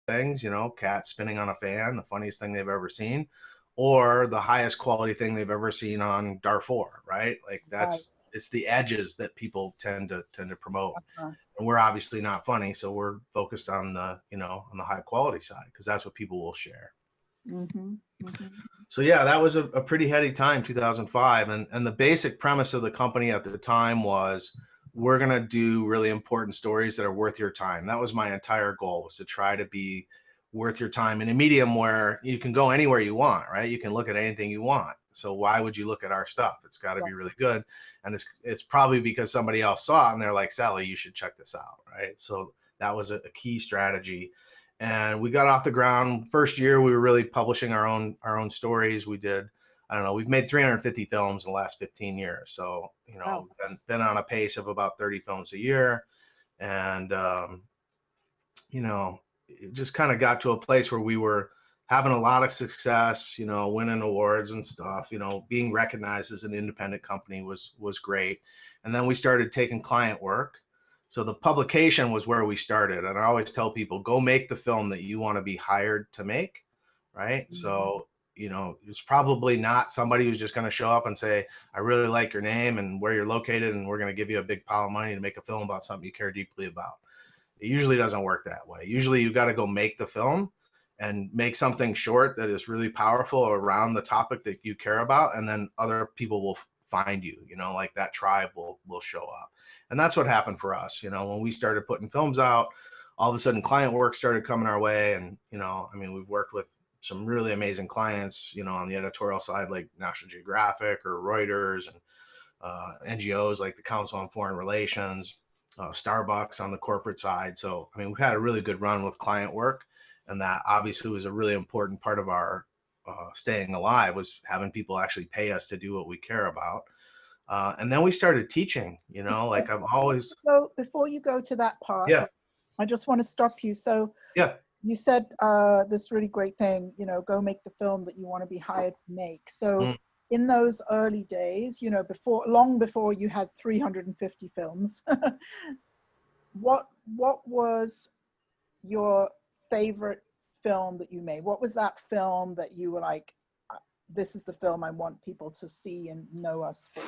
things, you know, cat spinning on a fan, the funniest thing they've ever seen, or the highest quality thing they've ever seen on Darfur, right? Like Right. it's the edges that people tend to promote. Uh, And we're obviously not funny, so we're focused on the, you know, on the high quality side, because that's what people will share. mm-hmm, mm-hmm. So yeah, that was a pretty heady time, 2005. And the basic premise of the company at the time was, we're going to do really important stories that are worth your time. That was my entire goal, was to try to be worth your time in a medium where you can go anywhere you want, right? You can look at anything you want. So why would you look at our stuff? It's got to be really good. And it's probably because somebody else saw it and they're like, Sally, you should check this out, right? So that was a key strategy. And we got off the ground. First year, we were really publishing our own stories. We did, I don't know, we've made 350 films in the last 15 years. So, you know, we've been on a pace of about 30 films a year. And, you know, it just kind of got to a place where we were having a lot of success, you know, winning awards and stuff, you know, being recognized as an independent company was great. And then we started taking client work. So the publication was where we started. And I always tell people, go make the film that you want to be hired to make, right? Mm-hmm. So, you know, it's probably not somebody who's just going to show up and say, I really like your name and where you're located, and we're going to give you a big pile of money to make a film about something you care deeply about. It usually doesn't work that way. Usually you got to go make the film and make something short that is really powerful around the topic that you care about. And then other people will find you, you know, like that tribe will show up. And that's what happened for us. You know, when we started putting films out, all of a sudden client work started coming our way. And, you know, I mean, we've worked with some really amazing clients, you know, on the editorial side, like National Geographic or Reuters, and NGOs like the Council on Foreign Relations, Starbucks on the corporate side. So, I mean, we've had a really good run with client work, and that obviously was a really important part of our staying alive, was having people actually pay us to do what we care about. And then we started teaching, you know, like I've always. So before you go to that part, Yeah. I just want to stop you. So yeah, you said this really great thing, you know, go make the film that you want to be hired to make. So in those early days, you know, long before you had 350 films, what was your favorite film that you made? What was that film that you were like, this is the film I want people to see and know us for?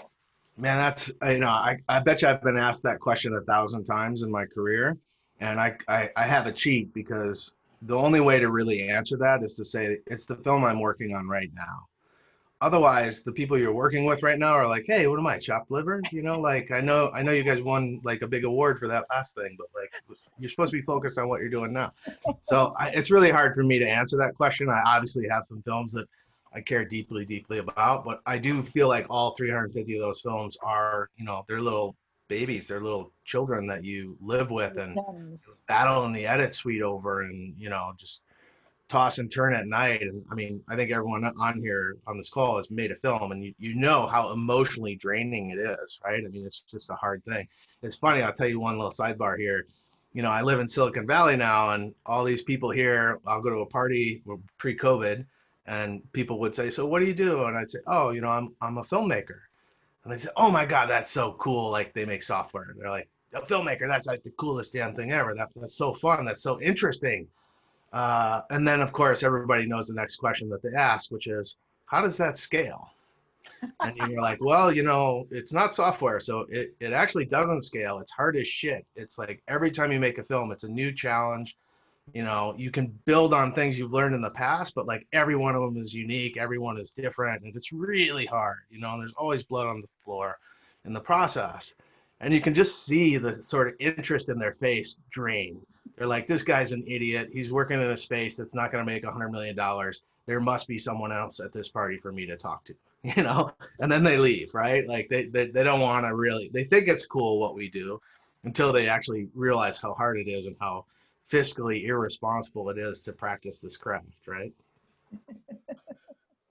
Man, that's, you know, I bet you I've been asked that question 1,000 times in my career. And I have a cheat, because the only way to really answer that is to say it's the film I'm working on right now. Otherwise, the people you're working with right now are like, hey, what am I, chopped liver? You know, like I know you guys won like a big award for that last thing, but like you're supposed to be focused on what you're doing now. So it's really hard for me to answer that question. I obviously have some films that I care deeply, deeply about, but I do feel like all 350 of those films are, you know, they're little babies, they're little children that you live with and battle in the edit suite over, and, you know, just toss and turn at night. And I mean, I think everyone on here on this call has made a film, and you know how emotionally draining it is, right? I mean, it's just a hard thing. It's funny, I'll tell you one little sidebar here. You know, I live in Silicon Valley now, and all these people here, I'll go to a party pre-COVID, and people would say, so what do you do? And I'd say, oh, you know, I'm a filmmaker. And they say, oh my God, that's so cool. Like, they make software. They're like, a filmmaker, that's like the coolest damn thing ever. That's so fun. That's so interesting. And then, of course, everybody knows the next question that they ask, which is, how does that scale? And you're like, well, you know, it's not software, so it actually doesn't scale. It's hard as shit. It's like every time you make a film, it's a new challenge. You know, you can build on things you've learned in the past, but like every one of them is unique. Everyone is different, and it's really hard, you know, and there's always blood on the floor in the process. And you can just see the sort of interest in their face drain. They're like, this guy's an idiot. He's working in a space that's not going to make $100 million. There must be someone else at this party for me to talk to, you know? And then they leave, right? Like they don't want to really, they think it's cool what we do until they actually realize how hard it is and how fiscally irresponsible it is to practice this craft, right?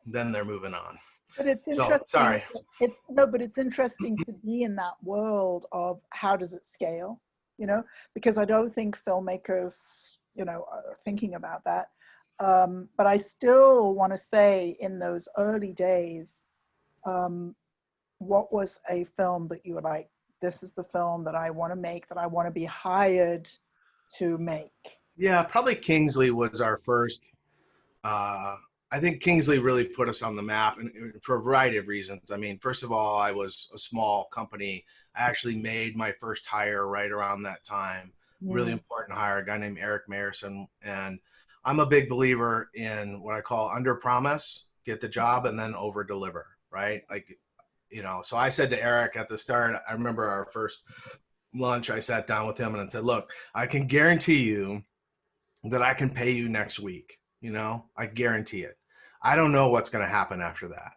Then they're moving on. But it's interesting. So, sorry. But it's interesting to be in that world of how does it scale, you know, because I don't think filmmakers, you know, are thinking about that. But I still want to say, in those early days, what was a film that you were like, this is the film that I want to make, that I want to be hired to make? Yeah, probably Kingsley was our first. Uh, I think Kingsley really put us on the map, and for a variety of reasons. I mean, first of all, I was a small company. I actually made my first hire right around that time. Really Mm, important hire, a guy named Eric Mayerson. And I'm a big believer in what I call under promise, get the job, and then over deliver, right? Like, so I said to Eric at the start, I remember our first lunch, I sat down with him and I said, look, I can guarantee you that I can pay you next week. I guarantee it. I don't know what's going to happen after that.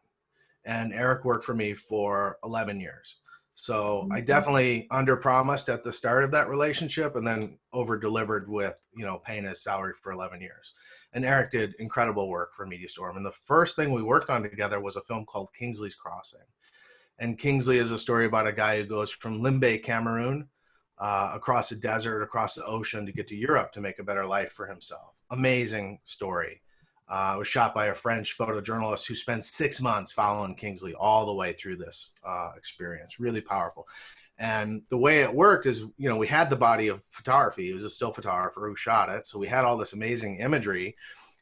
And Eric worked for me for 11 years. So I mhm. definitely under promised at the start of that relationship and then over delivered with, paying his salary for 11 years. And Eric did incredible work for Media Storm. And the first thing we worked on together was a film called Kingsley's Crossing. And Kingsley is a story about a guy who goes from Limbe, Cameroon, across the desert, across the ocean to get to Europe to make a better life for himself. Amazing story. It was shot by a French photojournalist who spent 6 months following Kingsley all the way through this experience. Really powerful. And the way it worked is, we had the body of photography. He was a still photographer who shot it. So we had all this amazing imagery.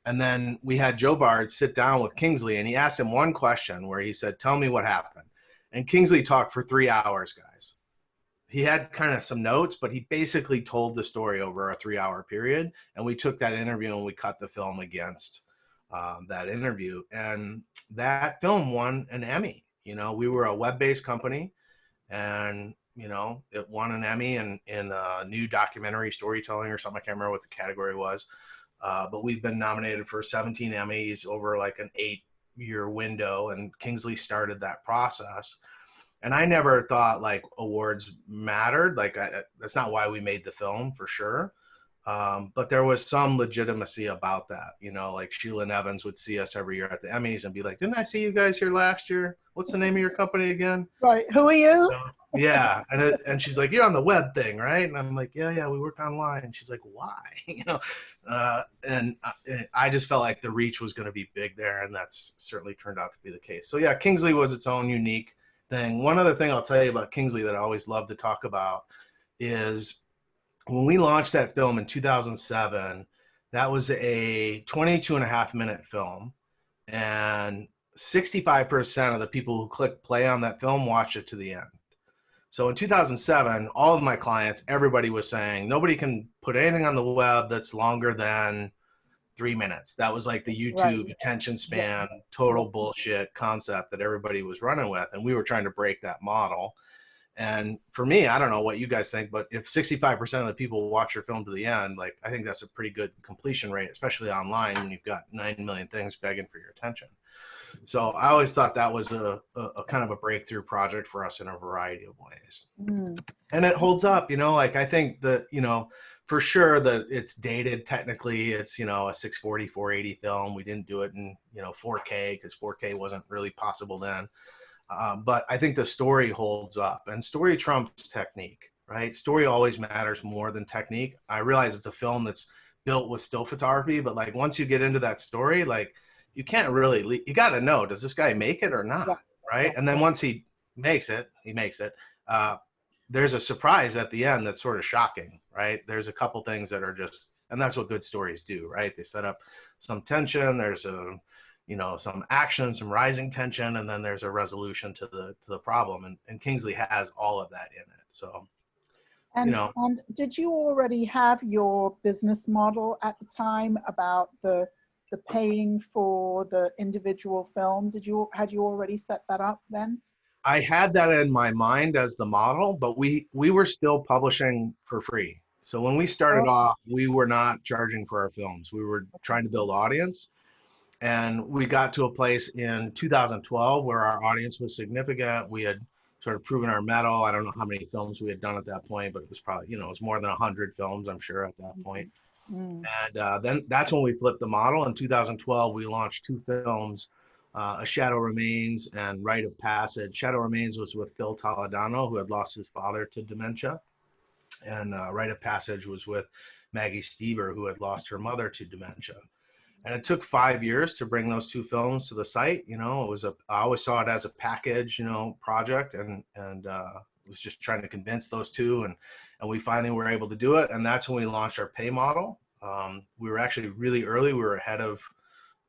And then we had Joe Bard sit down with Kingsley and he asked him one question where he said, tell me what happened. And Kingsley talked for 3 hours, guys. He had kind of some notes, but he basically told the story over a 3 hour period. And we took that interview and we cut the film against that interview. And that film won an Emmy. We were a web-based company and, it won an Emmy in new documentary storytelling or something. I can't remember what the category was. But we've been nominated for 17 Emmys over like an 8-year window. And Kingsley started that process. And I never thought like awards mattered. Like that's not why we made the film for sure. But there was some legitimacy about that. Like Sheila Nevins would see us every year at the Emmys and be like, didn't I see you guys here last year? What's the name of your company again? Right. Who are you? Yeah. And she's like, you're on the web thing, right? And I'm like, yeah, we work online. And she's like, why? And I just felt like the reach was going to be big there. And that's certainly turned out to be the case. So yeah, Kingsley was its own unique thing. One other thing I'll tell you about Kingsley that I always love to talk about is when we launched that film in 2007, that was a 22.5-minute film. And 65% of the people who clicked play on that film watched it to the end. So in 2007, all of my clients, everybody was saying, nobody can put anything on the web that's longer than 3 minutes. That was like the Right. YouTube attention Yeah. span, Yeah. total bullshit concept that everybody was running with. And we were trying to break that model. And for me, I don't know what you guys think, but if 65% of the people watch your film to the end, like I think that's a pretty good completion rate, especially online when you've got 9 million things begging for your attention. So I always thought that was a kind of a breakthrough project for us in a variety of ways. Mm. And it holds up, like I think that, for sure that it's dated technically. It's, a 640, 480 film. We didn't do it in, 4K because 4K wasn't really possible then. But I think the story holds up and story trumps technique, right? Story always matters more than technique. I realize it's a film that's built with still photography, but like once you get into that story, like you can't really, you got to know, does this guy make it or Yeah. not? Right. Yeah. And then once he makes it, there's a surprise at the end that's sort of shocking, right? There's a couple things that are just, and that's what good stories do, right? They set up some tension. There's some action, some rising tension, and then there's a resolution to the problem. And Kingsley has all of that in it. So, And did you already have your business model at the time about the paying for the individual film? Had you already set that up then? I had that in my mind as the model, but we were still publishing for free. So when we started Oh, off, we were not charging for our films. We were trying to build audience. And we got to a place in 2012 where our audience was significant. We had sort of proven our mettle. I don't know how many films we had done at that point, but it was probably, it was more than 100 films, I'm sure, at that point. mm, And then that's when we flipped the model. In 2012, we launched two films, A Shadow Remains and Rite of Passage. Shadow Remains was with Phil Toledano, who had lost his father to dementia. And Rite of Passage was with Maggie Stever, who had lost her mother to dementia. And it took 5 years to bring those two films to the site. I always saw it as a package, project, and was just trying to convince those two, and we finally were able to do it. And that's when we launched our pay model. We were actually really early. We were ahead of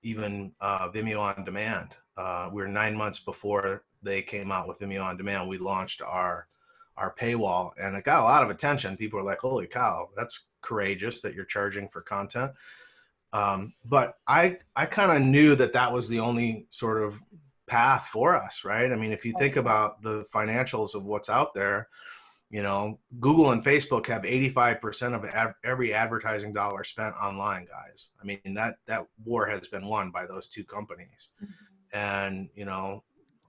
even Vimeo on Demand. We were 9 months before they came out with Vimeo on Demand. We launched our paywall, and it got a lot of attention. People were like, "Holy cow, that's courageous that you're charging for content." But I kind of knew that that was the only sort of path for us, right? I mean, if you think about the financials of what's out there, you know, Google and Facebook have 85% of every advertising dollar spent online, guys. I mean, that war has been won by those two companies. And, you know,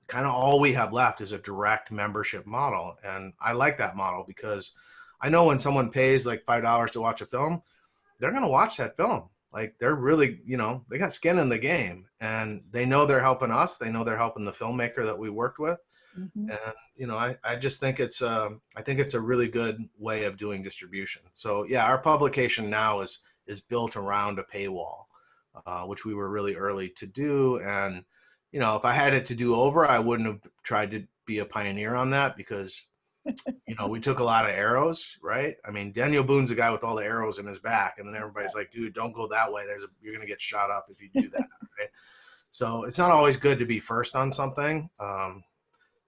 kind of all we have left is a direct membership model. And I like that model because I know when someone pays like $5 to watch a film, they're going to watch that film. Like they're really, you know, they got skin in the game, and they know they're helping us. They know they're helping the filmmaker that we worked with. And, you know, I just think it's I think it's a really good way of doing distribution. So yeah, our publication now is built around a paywall, which we were really early to do. And, you know, if I had it to do over, I wouldn't have tried to be a pioneer on that because, you know, we took a lot of arrows, right? I mean, Daniel Boone's the guy with all the arrows in his back, and then everybody's like, dude, don't go that way. You're going to get shot up if you do that, right? So it's not always good to be first on something.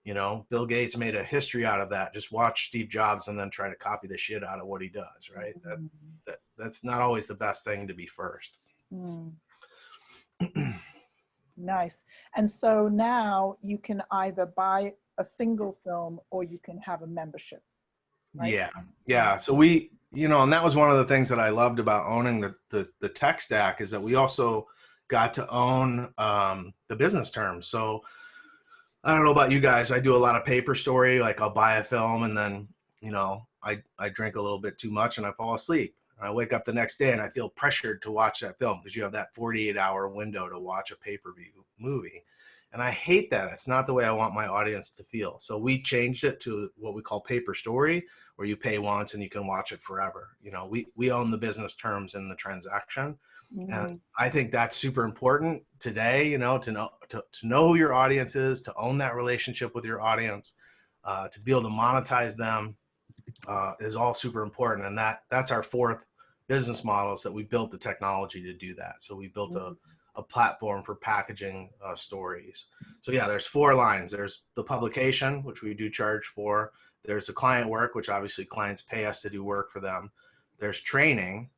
You know, Bill Gates made a history out of that. Just watch Steve Jobs and then try to copy the shit out of what he does, right? That's not always the best thing to be first. Nice. And so now you can either buy a single film or you can have a membership, right? Yeah. So we, you know, and that was one of the things that I loved about owning the tech stack is that we also got to own the business terms. So I don't know about you guys. I do a lot of paper story. Like I'll buy a film and then, you know, I drink a little bit too much and I fall asleep. I wake up the next day and I feel pressured to watch that film because you have that 48-hour window to watch a pay-per-view movie. And I hate that. It's not the way I want my audience to feel. So we changed it to what we call paper story, where you pay once and you can watch it forever. You know, we own the business terms in the transaction. And I think that's super important today, you know, to know who your audience is, to own that relationship with your audience, to be able to monetize them is all super important. And that's our fourth business model, is that we built the technology to do that. So we built a platform for packaging stories. So yeah, there's 4 lines. There's the publication, which we do charge for. There's the client work, which obviously clients pay us to do work for them. There's training,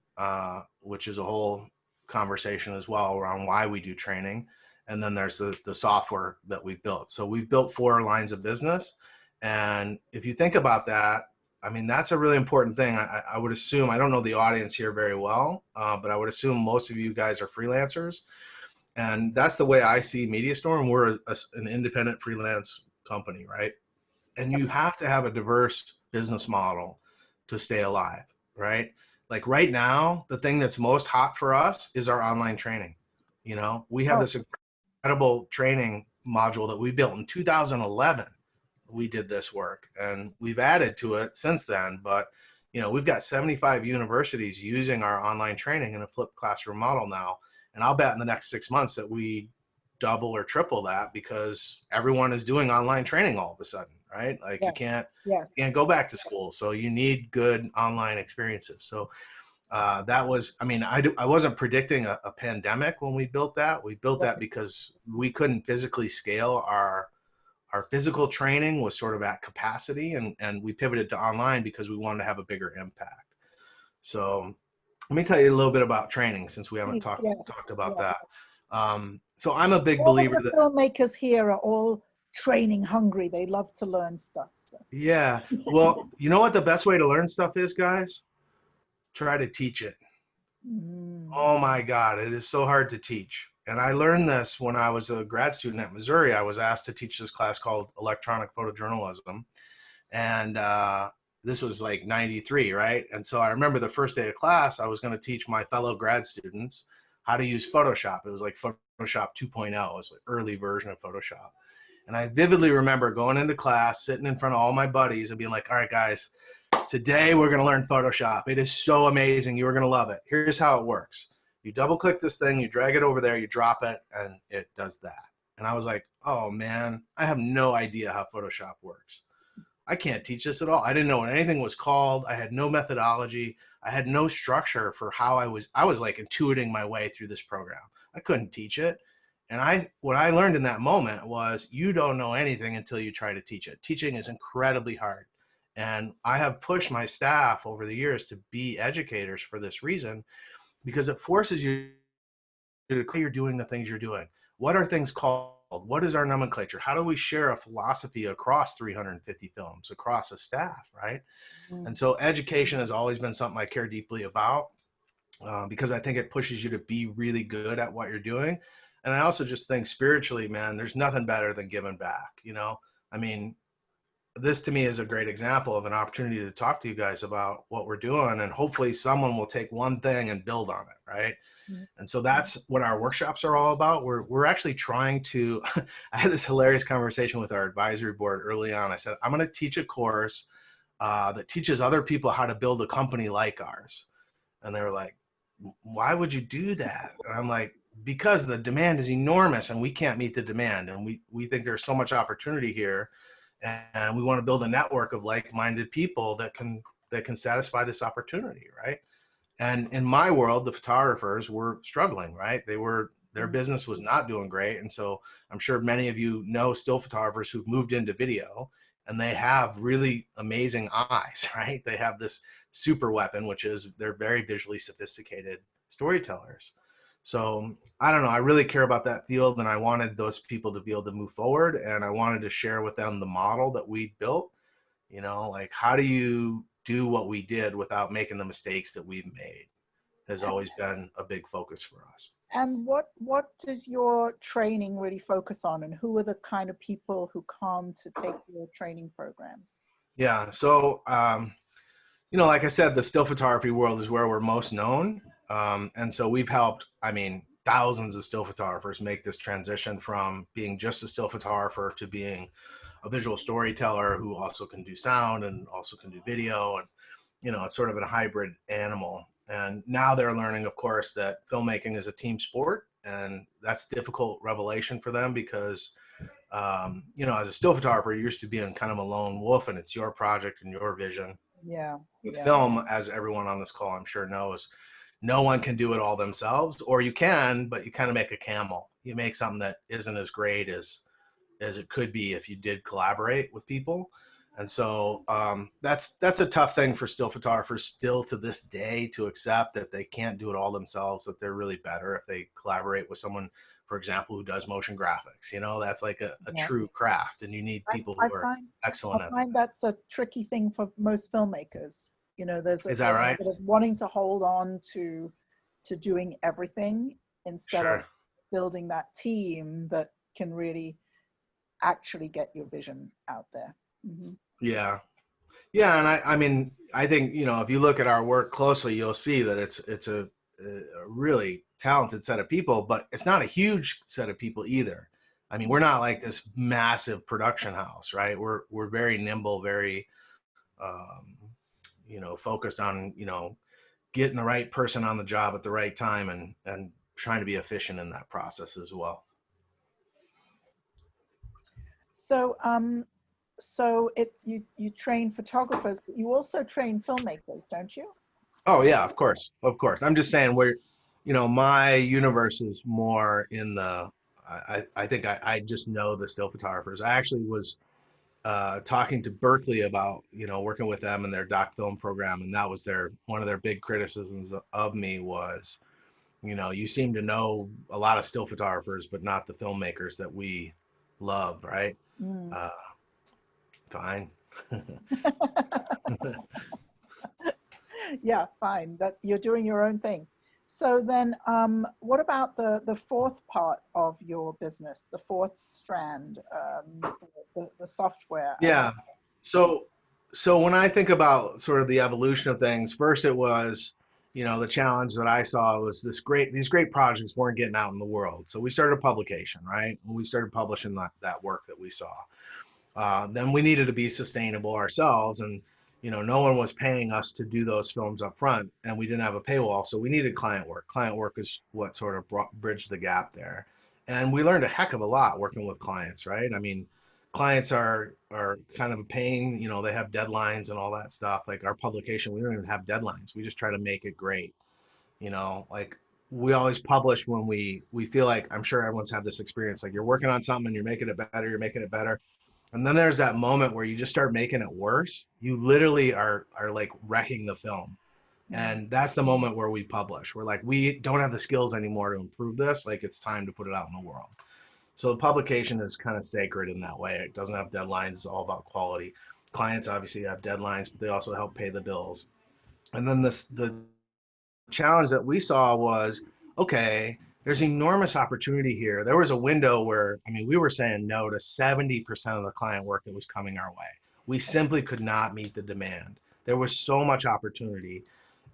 which is a whole conversation as well around why we do training. And then there's the software that we've built. So we've built 4 lines of business. And if you think about that, I mean, that's a really important thing. I would assume, I don't know the audience here very well, but I would assume most of you guys are freelancers. And that's the way I see MediaStorm. We're an independent freelance company, right? And you have to have a diverse business model to stay alive, right? Like right now, the thing that's most hot for us is our online training. You know, we have this incredible training module that we built in 2011. We did this work and we've added to it since then. But, you know, we've got 75 universities using our online training in a flipped classroom model now. And I'll bet in the next 6 months that we double or triple that because everyone is doing online training all of a sudden, right? Like you can't go back to school. So you need good online experiences. So that was, I mean, I wasn't predicting a pandemic when we built that. We built that because we couldn't physically scale our physical training was sort of at capacity, and we pivoted to online because we wanted to have a bigger impact. So let me tell you a little bit about training since we haven't talked about that. So I'm a big believer that filmmakers here are all training hungry. They love to learn stuff. So. Yeah. Well, you know what the best way to learn stuff is, guys? Try to teach it. Oh my God, it is so hard to teach. And I learned this when I was a grad student at Missouri. I was asked to teach this class called electronic photojournalism. And this was like 93, right? And so I remember the first day of class, I was going to teach my fellow grad students how to use Photoshop. It was like Photoshop 2.0. It was an early version of Photoshop. And I vividly remember going into class, sitting in front of all my buddies and being like, all right, guys, today we're going to learn Photoshop. It is so amazing. You are going to love it. Here's how it works. You double click this thing, you drag it over there, you drop it, and it does that. And I was like, oh man, I have no idea how Photoshop works. I can't teach this at all. I didn't know what anything was called. I had no methodology. I had no structure for how I was like intuiting my way through this program. I couldn't teach it. And what I learned in that moment was you don't know anything until you try to teach it. Teaching is incredibly hard. And I have pushed my staff over the years to be educators for this reason, because it forces you to why you're doing the things you're doing. What are things called? What is our nomenclature? How do we share a philosophy across 350 films, across a staff, right? Mm. And so education has always been something I care deeply about, because I think it pushes you to be really good at what you're doing. And I also just think spiritually, man, there's nothing better than giving back, you know? I mean, this to me is a great example of an opportunity to talk to you guys about what we're doing, and hopefully someone will take one thing and build on it, right? Mm. And so that's what our workshops are all about. We're actually trying to I had this hilarious conversation with our advisory board early on. I said, I'm going to teach a course that teaches other people how to build a company like ours. And they were like, why would you do that? And I'm like, because the demand is enormous and we can't meet the demand. And we think there's so much opportunity here, and we want to build a network of like-minded people that can satisfy this opportunity, right? And in my world, the photographers were struggling, right? Their business was not doing great. And so I'm sure many of you know still photographers who've moved into video, and they have really amazing eyes, right? They have this super weapon, which is they're very visually sophisticated storytellers. So I don't know, I really care about that field, and I wanted those people to be able to move forward, and I wanted to share with them the model that we built. You know, like, how do you do what we did without making the mistakes that we've made, has always been a big focus for us. And what does your training really focus on, and who are the kind of people who come to take your training programs? Yeah. So, you know, like I said, the still photography world is where we're most known. And so we've helped, I mean, thousands of still photographers make this transition from being just a still photographer to being a visual storyteller who also can do sound and also can do video. And, you know, it's sort of a hybrid animal. And now they're learning, of course, that filmmaking is a team sport. And that's difficult revelation for them because, you know, as a still photographer, you're used to being kind of a lone wolf, and it's your project and your vision. Yeah, With yeah. film, as everyone on this call I'm sure knows, no one can do it all themselves, or you can, but you kind of make a camel. You make something that isn't as great as it could be if you did collaborate with people. And so that's a tough thing for still photographers still to this day, to accept that they can't do it all themselves, that they're really better if they collaborate with someone, for example, who does motion graphics. You know, that's like a Yeah. true craft, and you need I, people I who are find I excellent at find that. that's a tricky thing for most filmmakers. You know, Is that there's right? sort of wanting to hold on to doing everything instead of Sure. building that team that can really actually get your vision out there. Hmm. Yeah. Yeah, and I mean, I think, you know, if you look at our work closely, you'll see that it's a really talented set of people, but it's not a huge set of people either. I mean, we're not like this massive production house, right? We're very nimble, very, um, you know, focused on, you know, getting the right person on the job at the right time, and trying to be efficient in that process as well. So, so you train photographers, but you also train filmmakers, don't you? Oh yeah, of course, of course. I'm just saying we're, you know, my universe is more in the. I think I just know the still photographers. I actually was talking to Berkeley about, you know, working with them in their doc film program, and that was their one of their big criticisms of me was, you know, you seem to know a lot of still photographers, but not the filmmakers that we love, right? Mm. Uh, Fine. Yeah, fine. That you're doing your own thing. So then, what about the fourth part of your business, the fourth strand, the software Yeah. So so when I think about sort of the evolution of things, first it was, you know, the challenge that I saw was these great projects weren't getting out in the world. So we started a publication, right? And we started publishing that work that we saw. Then we needed to be sustainable ourselves, and you know, no one was paying us to do those films up front, and we didn't have a paywall, so we needed client work. Client work is what sort of bridged the gap there, and we learned a heck of a lot working with clients, right? I mean, clients are kind of a pain. You know, they have deadlines and all that stuff. Like our publication, we don't even have deadlines. We just try to make it great. You know, like we always publish when we feel like, I'm sure everyone's had this experience, like you're working on something and you're making it better, you're making it better. And then there's that moment where you just start making it worse. You literally are like wrecking the film. Mm. And that's the moment where we publish. We're like, we don't have the skills anymore to improve this. Like it's time to put it out in the world. So the publication is kind of sacred in that way. It doesn't have deadlines. It's all about quality. Clients obviously have deadlines, but they also help pay the bills. And then the challenge that we saw was, okay, there's enormous opportunity here. There was a window where, I mean, we were saying no to 70% of the client work that was coming our way. We simply could not meet the demand. There was so much opportunity.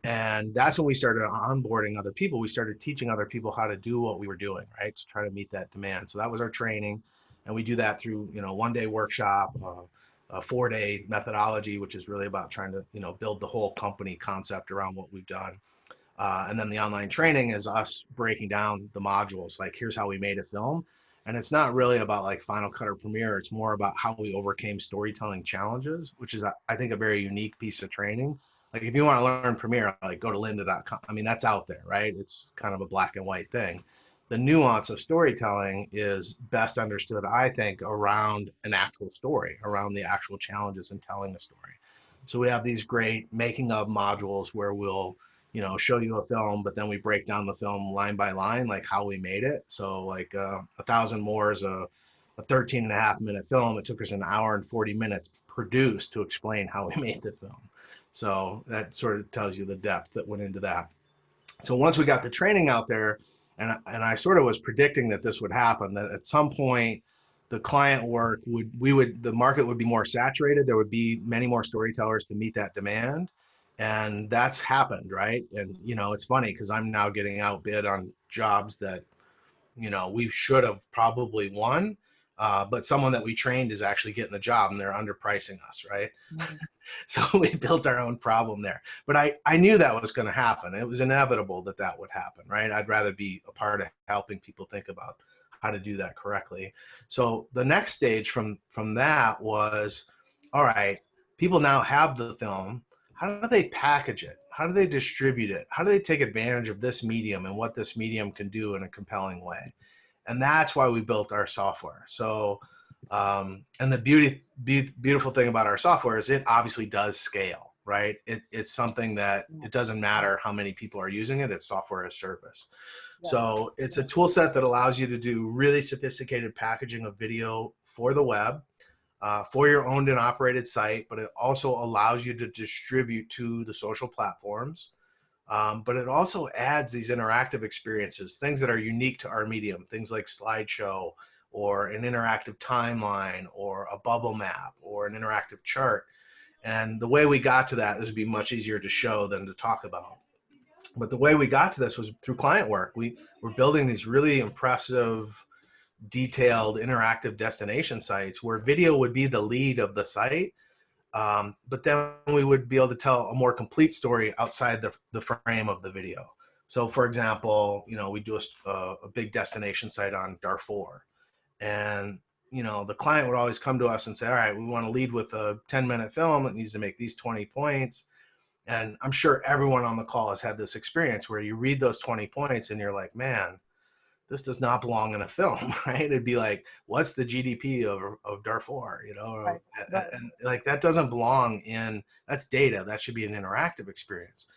And that's when we started onboarding other people. We started teaching other people how to do what we were doing, right? To try to meet that demand. So that was our training. And we do that through, you know, 1 day workshop, a 4 day methodology, which is really about trying to, you know, build the whole company concept around what we've done. And then the online training is us breaking down the modules. Like, here's how we made a film. And it's not really about like Final Cut or Premiere. It's more about how we overcame storytelling challenges, which is, I think, a very unique piece of training. Like, if you want to learn Premiere, like go to lynda.com. I mean, that's out there, right? It's kind of a black and white thing. The nuance of storytelling is best understood, I think, around an actual story, around the actual challenges in telling a story. So we have these great making of modules where we'll, you know, show you a film, but then we break down the film line by line, like how we made it. So like 1,000 More is a 13 and a half minute film. It took us an hour and 40 minutes produced to explain how we made the film. So that sort of tells you the depth that went into that. So once we got the training out there, and I sort of was predicting that this would happen, that at some point the client work the market would be more saturated. There would be many more storytellers to meet that demand. And that's happened, right? And, you know, it's funny because I'm now getting outbid on jobs that, you know, we should have probably won. But someone that we trained is actually getting the job and they're underpricing us, right? Mm. So we built our own problem there. But I knew that was going to happen. It was inevitable that that would happen, right? I'd rather be a part of helping people think about how to do that correctly. So the next stage from that was, all right, people now have the film. How do they package it? How do they distribute it? How do they take advantage of this medium and what this medium can do in a compelling way? And that's why we built our software. So and the beautiful thing about our software is it obviously does scale, right? It's something that it doesn't matter how many people are using it. It's software as service. Yeah. So it's a tool set that allows you to do really sophisticated packaging of video for the web, for your owned and operated site, but it also allows you to distribute to the social platforms. But it also adds these interactive experiences, things that are unique to our medium, things like slideshow or an interactive timeline or a bubble map or an interactive chart. And the way we got to that, this would be much easier to show than to talk about. But the way we got to this was through client work. We were building these really impressive, detailed, interactive destination sites where video would be the lead of the site. But then we would be able to tell a more complete story outside the frame of the video. So for example, you know, we do a big destination site on Darfur. And, you know, the client would always come to us and say, all right, we want to lead with a 10-minute film. It needs to make these 20 points. And I'm sure everyone on the call has had this experience where you read those 20 points and you're like, man, this does not belong in a film, right? It'd be like, what's the GDP of Darfur, you know? Right. Right. And like that doesn't belong in, that's data. That should be an interactive experience.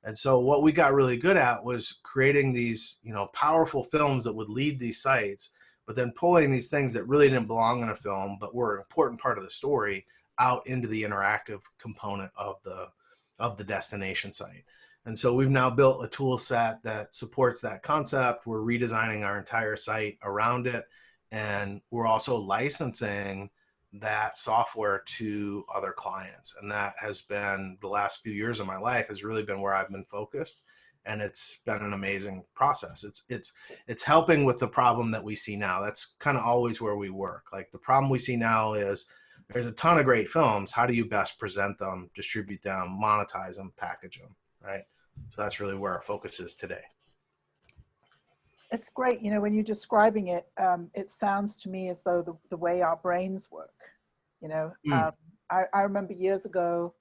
And so what we got really good at was creating these, you know, powerful films that would lead these sites, but then pulling these things that really didn't belong in a film, but were an important part of the story out into the interactive component of the destination site. And so we've now built a tool set that supports that concept. We're redesigning our entire site around it. And we're also licensing that software to other clients. And that has been the last few years of my life has really been where I've been focused. And it's been an amazing process. It's helping with the problem that we see now. That's kind of always where we work. Like the problem we see now is there's a ton of great films. How do you best present them, distribute them, monetize them, package them, right? So that's really where our focus is today. It's great. You know, when you're describing it, it sounds to me as though the way our brains work, you know. Mm. I remember years ago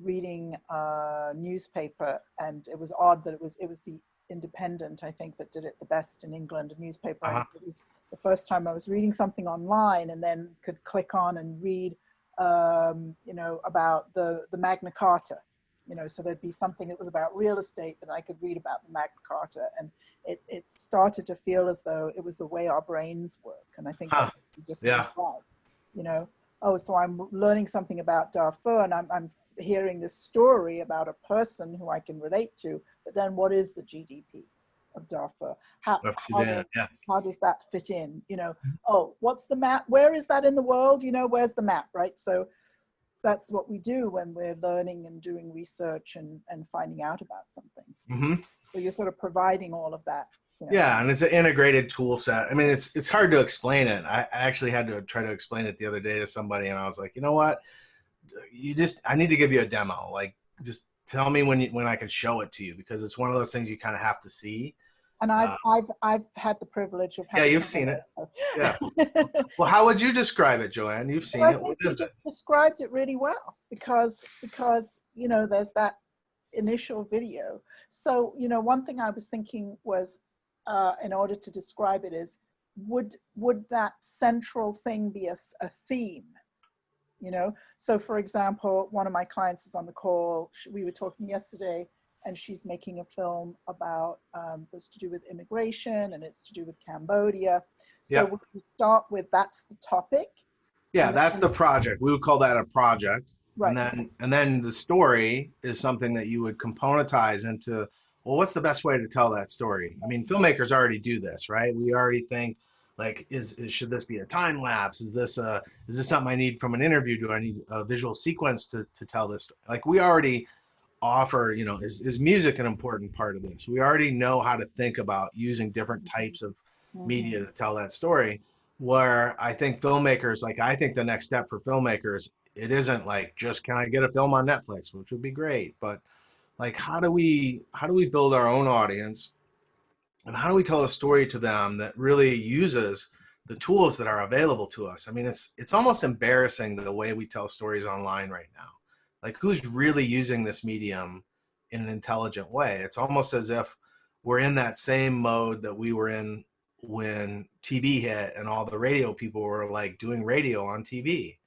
reading a newspaper, and it was odd that it was the Independent, I think, that did it the best in England, a newspaper. And Uh-huh. it was the first time I was reading something online and then could click on and read, you know, about the Magna Carta. You know, so there'd be something that was about real estate that I could read about the Magna Carta, and it started to feel as though it was the way our brains work. And I think Huh. that's what you just Yeah. described. You know, oh, so I'm learning something about Darfur, and I'm hearing this story about a person who I can relate to, but then what is the GDP of Darfur? How Yeah. how does that fit in? You know, oh, what's the map? Where is that in the world? You know, where's the map, right? So that's what we do when we're learning and doing research and finding out about something. Hmm. So you're sort of providing all of that. You know. Yeah, and it's an integrated tool set. I mean, it's hard to explain it. I actually had to try to explain it the other day to somebody, and I was like, you know what? I need to give you a demo. Like, just tell me when I can show it to you, because it's one of those things you kind of have to see. And I've had the privilege of Yeah, having. you've seen it. Yeah. Well, how would you describe it, Joanne? You've seen I it. What think you is it? just described it really well, because you know, there's that initial video. So, you know, one thing I was thinking was, in order to describe it, is would that central thing be a theme? You know, so for example, one of my clients is on the call. We were talking yesterday, and she's making a film about that's to do with immigration, and it's to do with Cambodia. So Yeah. we start with that's the topic. Yeah, And that's then, the project. We would call that a project. right. And then the story is something that you would componentize into, well, what's the best way to tell that story? I mean, filmmakers already do this, right? We already think like, should this be a time lapse? Is this something I need from an interview? Do I need a visual sequence to tell this story? Like, we already offer, you know, is music an important part of this? We already know how to think about using different types of Mm-hmm. media to tell that story. Where I think filmmakers, like, I think the next step for filmmakers, it isn't like just, can I get a film on Netflix, which would be great, but like, how do we build our own audience, and how do we tell a story to them that really uses the tools that are available to us? I mean, it's almost embarrassing the way we tell stories online right now. Like, who's really using this medium in an intelligent way? It's almost as if we're in that same mode that we were in when TV hit and all the radio people were like doing radio on TV.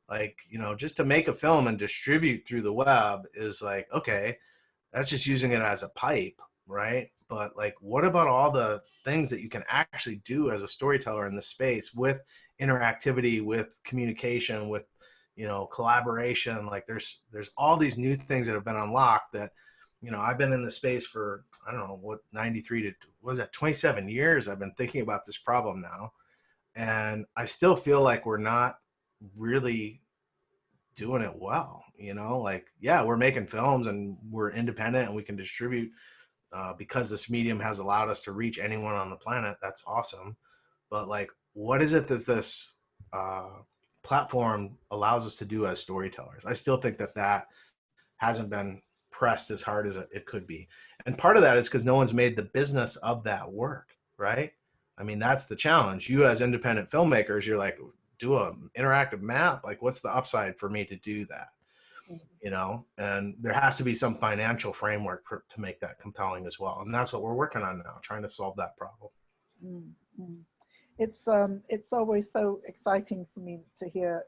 Like, you know, just to make a film and distribute through the web is like, okay, that's just using it as a pipe, right? But like, what about all the things that you can actually do as a storyteller in this space, with interactivity, with communication, with, you know, collaboration? Like, there's all these new things that have been unlocked that, you know, I've been in the space for, I don't know, what, 93 to, what is that, 27 years I've been thinking about this problem now. And I still feel like we're not really doing it well, you know? Like, yeah, we're making films and we're independent and we can distribute because this medium has allowed us to reach anyone on the planet. That's awesome. But like, what is it that this platform allows us to do as storytellers? I still think that hasn't been pressed as hard as it could be. And part of that is because no one's made the business of that work, right? I mean, that's the challenge. You as independent filmmakers, you're like, do an interactive map. Like, what's the upside for me to do that? You know, and there has to be some financial framework to make that compelling as well. And that's what we're working on now, trying to solve that problem. Mm-hmm. It's always so exciting for me to hear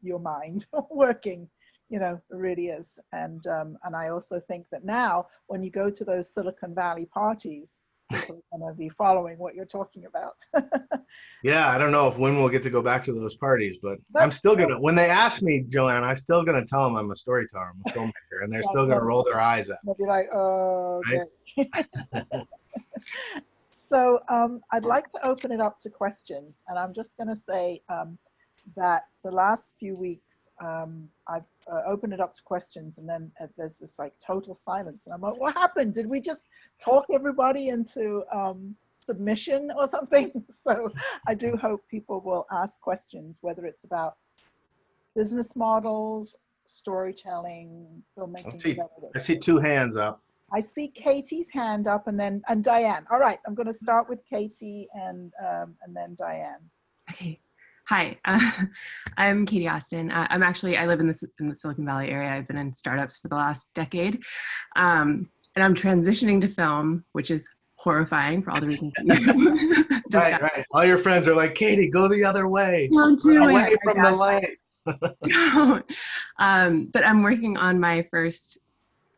your mind working. You know, it really is. And I also think that now when you go to those Silicon Valley parties, people are going to be following what you're talking about. Yeah, I don't know if when we'll get to go back to those parties, but I'm That's still gonna, when they ask me, Joanne, I'm still gonna tell them I'm a storyteller, I'm a filmmaker, and they're yeah, still gonna roll their eyes at they'll be like, oh, me, okay. So I'd like to open it up to questions, and I'm just going to say that the last few weeks I've opened it up to questions, and then there's this like total silence, and I'm like, what happened? Did we just talk everybody into submission or something? So I do hope people will ask questions, whether it's about business models, storytelling, filmmaking, whatever it I is. see two hands up. I see Katie's hand up, and Diane. All right, I'm going to start with Katie and then Diane. Okay. Hi, I'm Katie Austin. I live in the Silicon Valley area. I've been in startups for the last decade. And I'm transitioning to film, which is horrifying for all the reasons that you discussed. Right. All your friends are like, Katie, go the other way. Don't do Run away it. from the light. Don't. But I'm working on my first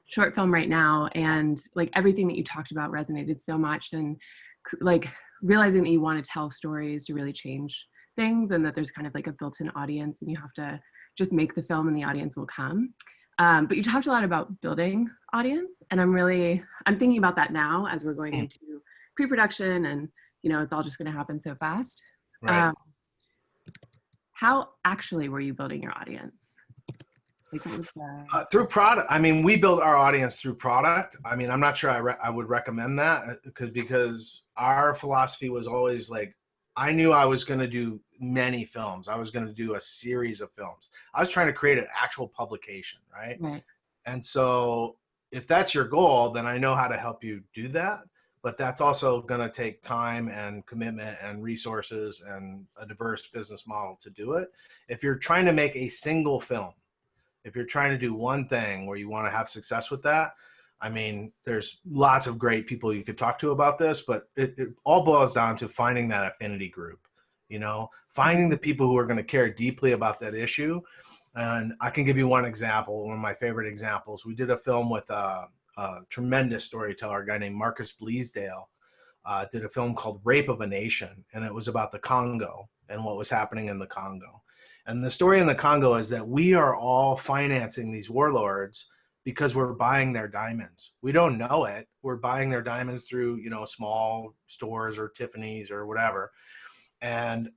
short film right now, and like everything that you talked about resonated so much, and like realizing that you want to tell stories to really change things, and that there's kind of like a built-in audience, and you have to just make the film and the audience will come. But you talked a lot about building audience, and I'm thinking about that now as we're going into pre-production, and it's all just going to happen so fast. Right. How actually were you building your audience? Like, what was that? Through product. I mean, we build our audience through product. I mean, I'm not sure I would recommend that because our philosophy was always like, I knew I was going to do many films. I was going to do a series of films. I was trying to create an actual publication, right? Right. And so if that's your goal, then I know how to help you do that. But that's also going to take time and commitment and resources and a diverse business model to do it. If you're trying to make a single film, if you're trying to do one thing where you want to have success with that, I mean, there's lots of great people you could talk to about this, but it all boils down to finding that affinity group, finding the people who are going to care deeply about that issue. And I can give you one example, one of my favorite examples. We did a film with a tremendous storyteller, a guy named Marcus Bleasdale, did a film called Rape of a Nation, and it was about the Congo and what was happening in the Congo. And the story in the Congo is that we are all financing these warlords because we're buying their diamonds. We don't know it. We're buying their diamonds through, small stores or Tiffany's or whatever. And,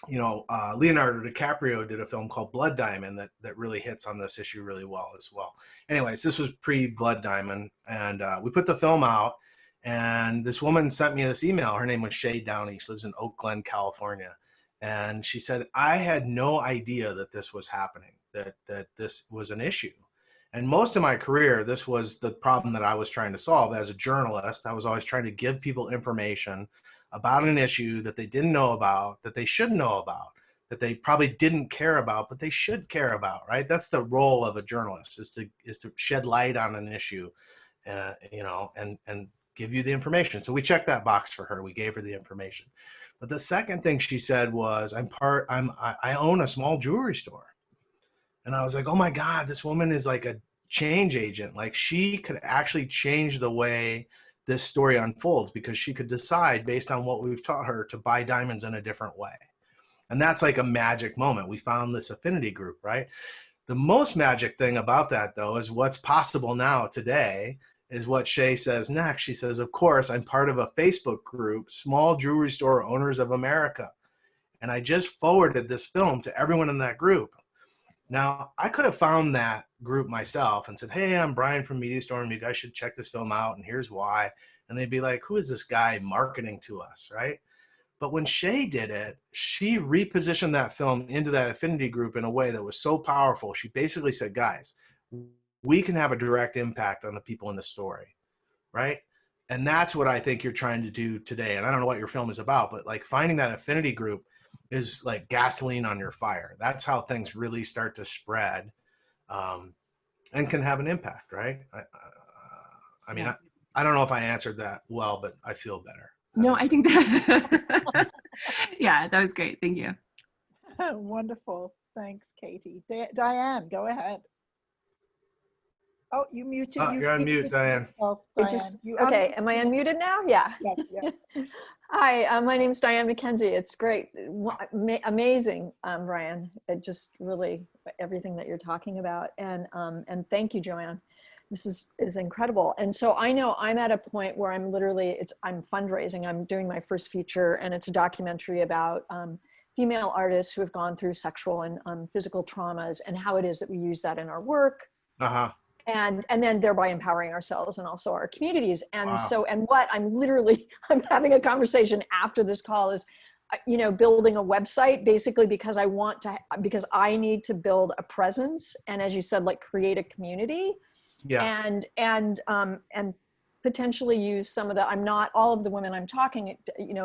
Leonardo DiCaprio did a film called Blood Diamond that really hits on this issue really well as well. Anyways, this was pre-Blood Diamond, and we put the film out, and this woman sent me this email. Her name was Shay Downey. She lives in Oak Glen, California. And she said, I had no idea that this was happening, that this was an issue. And most of my career, this was the problem that I was trying to solve. As a journalist, I was always trying to give people information about an issue that they didn't know about, that they should know about, that they probably didn't care about, but they should care about, right? That's the role of a journalist, is to shed light on an issue, and give you the information. So we checked that box for her. We gave her the information. But the second thing she said was, I own a small jewelry store. And I was like, oh my God, this woman is like a change agent. Like, she could actually change the way this story unfolds, because she could decide based on what we've taught her to buy diamonds in a different way. And that's like a magic moment. We found this affinity group, right? The most magic thing about that, though, is what's possible now today is what Shay says next. She says, of course, I'm part of a Facebook group, Small Jewelry Store Owners of America. And I just forwarded this film to everyone in that group. Now, I could have found that group myself and said, hey, I'm Brian from Media Storm. You guys should check this film out, and here's why. And they'd be like, who is this guy marketing to us, right? But when Shay did it, she repositioned that film into that affinity group in a way that was so powerful. She basically said, guys, we can have a direct impact on the people in the story, right? And that's what I think you're trying to do today. And I don't know what your film is about, but like finding that affinity group is like gasoline on your fire. That's how things really start to spread, and can have an impact, right? I mean, I don't know if I answered that well, but I feel better. No, I think that, yeah, that was great. Thank you. Wonderful. Thanks, Katie. Diane, go ahead. Oh, you muted. You're on mute, Diane. Oh, Diane. Okay, am I unmuted now? Yeah. Yes. Hi, my name is Diane Mackenzie. It's great. Amazing, Brian. It just really, everything that you're talking about. And thank you, Joanne. This is incredible. And so I know I'm at a point where I'm fundraising. I'm doing my first feature, and it's a documentary about female artists who have gone through sexual and physical traumas, and how it is that we use that in our work. Uh-huh. And then thereby empowering ourselves and also our communities. And wow. So, and what I'm having a conversation after this call is, building a website, basically because I need to build a presence. And as you said, like create a community. Yeah. And potentially use some of the, I'm not, all of the women I'm talking,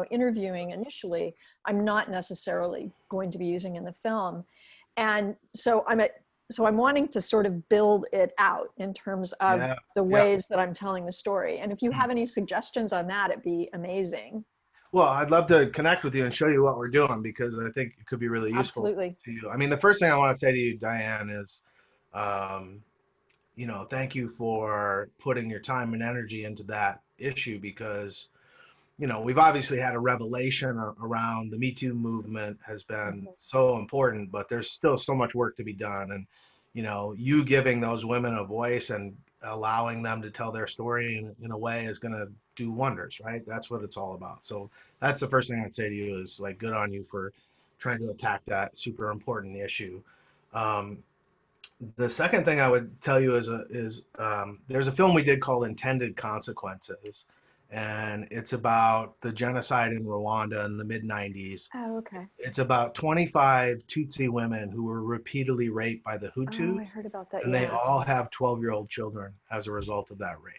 interviewing initially, I'm not necessarily going to be using in the film. And so I'm wanting to sort of build it out in terms of Yeah. the Yeah. ways that I'm telling the story. And if you have any suggestions on that, it'd be amazing. Well, I'd love to connect with you and show you what we're doing because I think it could be really useful Absolutely. to you. I mean, the first thing I want to say to you, Diane, is, um, thank you for putting your time and energy into that issue because, we've obviously had a revelation around the Me Too movement has been so important, but there's still so much work to be done. And, you giving those women a voice and allowing them to tell their story in a way is going to do wonders, right? That's what it's all about. So that's the first thing I'd say to you is like, good on you for trying to attack that super important issue. Um, the second thing I would tell you is there's a film we did called Intended Consequences, and it's about the genocide in Rwanda in the mid 90s. Oh, okay. It's about 25 Tutsi women who were repeatedly raped by the Oh, Hutus, I heard about that. and they all have 12-year-old children as a result of that rape.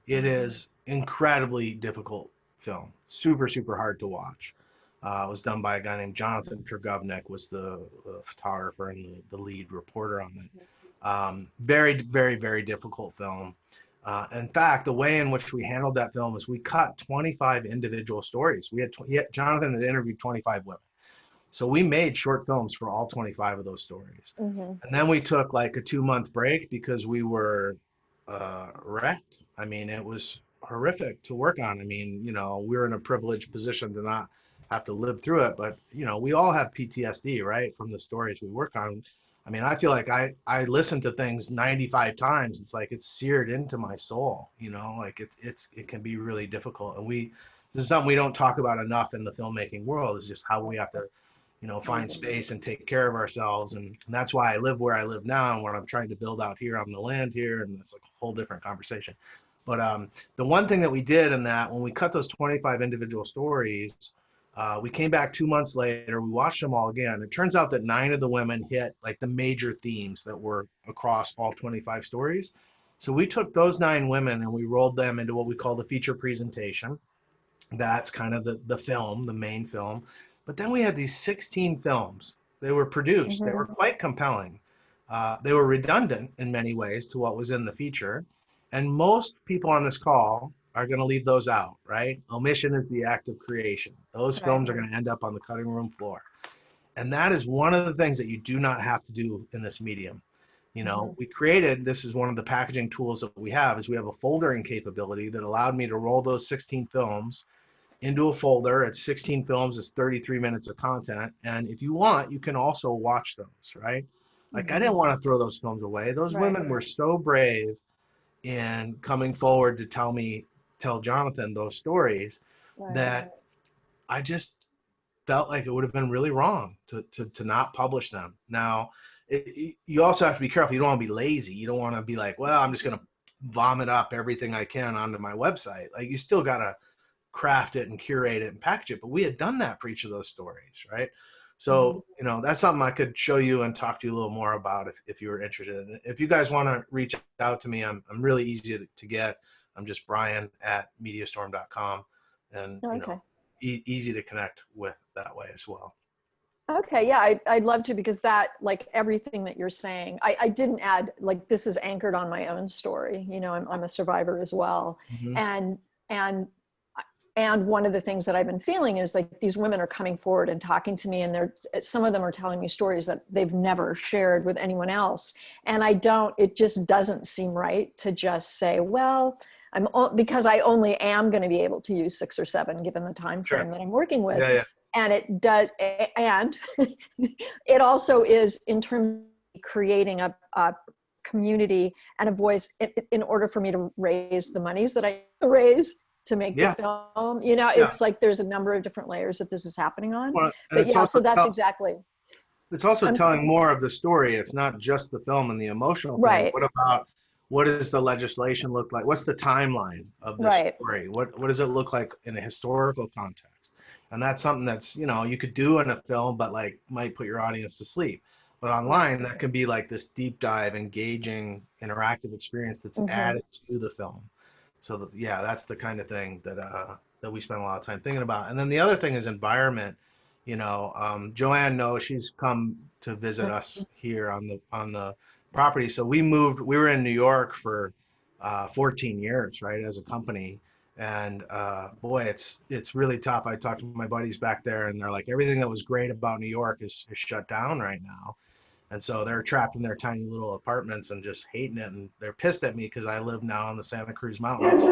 It is incredibly difficult film, super, super hard to watch. It was done by a guy named Jonathan Turgovnik, was the photographer and the lead reporter on it. Very, very, very difficult film. In fact, the way in which we handled that film is we cut 25 individual stories. Jonathan had interviewed 25 women. So we made short films for all 25 of those stories. And then we took like a 2-month break because we were wrecked. I mean, it was horrific to work on. I mean, we were in a privileged position to not have to live through it, but we all have PTSD, right, from the stories we work on. I mean, I feel like I listen to things 95 times. It's like it's seared into my soul, like it can be really difficult. And this is something we don't talk about enough in the filmmaking world, is just how we have to find space and take care of ourselves. And that's why I live where I live now and what I'm trying to build out here on the land here. And it's like a whole different conversation. But the one thing that we did in that, when we cut those 25 individual stories, we came back 2 months later, we watched them all again. It turns out that 9 of the women hit like the major themes that were across all 25 stories. So we took those 9 women and we rolled them into what we call the feature presentation. That's kind of the film, the main film. But then we had these 16 films. They were produced. They were quite compelling. They were redundant in many ways to what was in the feature. And most people on this call are going to leave those out, right? Omission is the act of creation. Those films are going to end up on the cutting room floor. And that is one of the things that you do not have to do in this medium. We created, this is one of the packaging tools that we have, is we have a foldering capability that allowed me to roll those 16 films into a folder. It's 16 films, it's 33 minutes of content. And if you want, you can also watch those, right? Like I didn't want to throw those films away. Those women were so brave in coming forward to tell Jonathan those stories that I just felt like it would have been really wrong to not publish them. Now, you also have to be careful. You don't want to be lazy. You don't want to be like, well, I'm just going to vomit up everything I can onto my website. Like you still got to craft it and curate it and package it. But we had done that for each of those stories, right? So, that's something I could show you and talk to you a little more about if you were interested. And if you guys want to reach out to me, I'm really easy to get. I'm just brian@mediastorm.com and, easy to connect with that way as well. Okay, yeah, I'd love to, because that, like everything that you're saying, I didn't add, like, this is anchored on my own story. I'm a survivor as well. And one of the things that I've been feeling is like these women are coming forward and talking to me, and some of them are telling me stories that they've never shared with anyone else. And it just doesn't seem right to just say, well, because I only am going to be able to use 6 or 7 given the time frame that I'm working with. Yeah. And it does, and it also is in terms of creating a community and a voice in order for me to raise the monies that I raise to make the film. It's like there's a number of different layers that this is happening on. Well, but yeah, so that's exactly. It's also telling more of the story. It's not just the film and the emotional thing. Right. What does the legislation look like? What's the timeline of this story? What does it look like in a historical context? And that's something that's, you could do in a film, but like might put your audience to sleep. But online, that can be like this deep dive, engaging, interactive experience that's added to the film. So that, yeah, that's the kind of thing that that we spend a lot of time thinking about. And then the other thing is environment. You know, Joanne knows, she's come to visit us here on the property. So we moved. We were in New York for 14 years, right, as a company. And boy, it's really tough. I talked to my buddies back there, and they're like, everything that was great about New York is shut down right now. And so they're trapped in their tiny little apartments and just hating it. And they're pissed at me because I live now in the Santa Cruz Mountains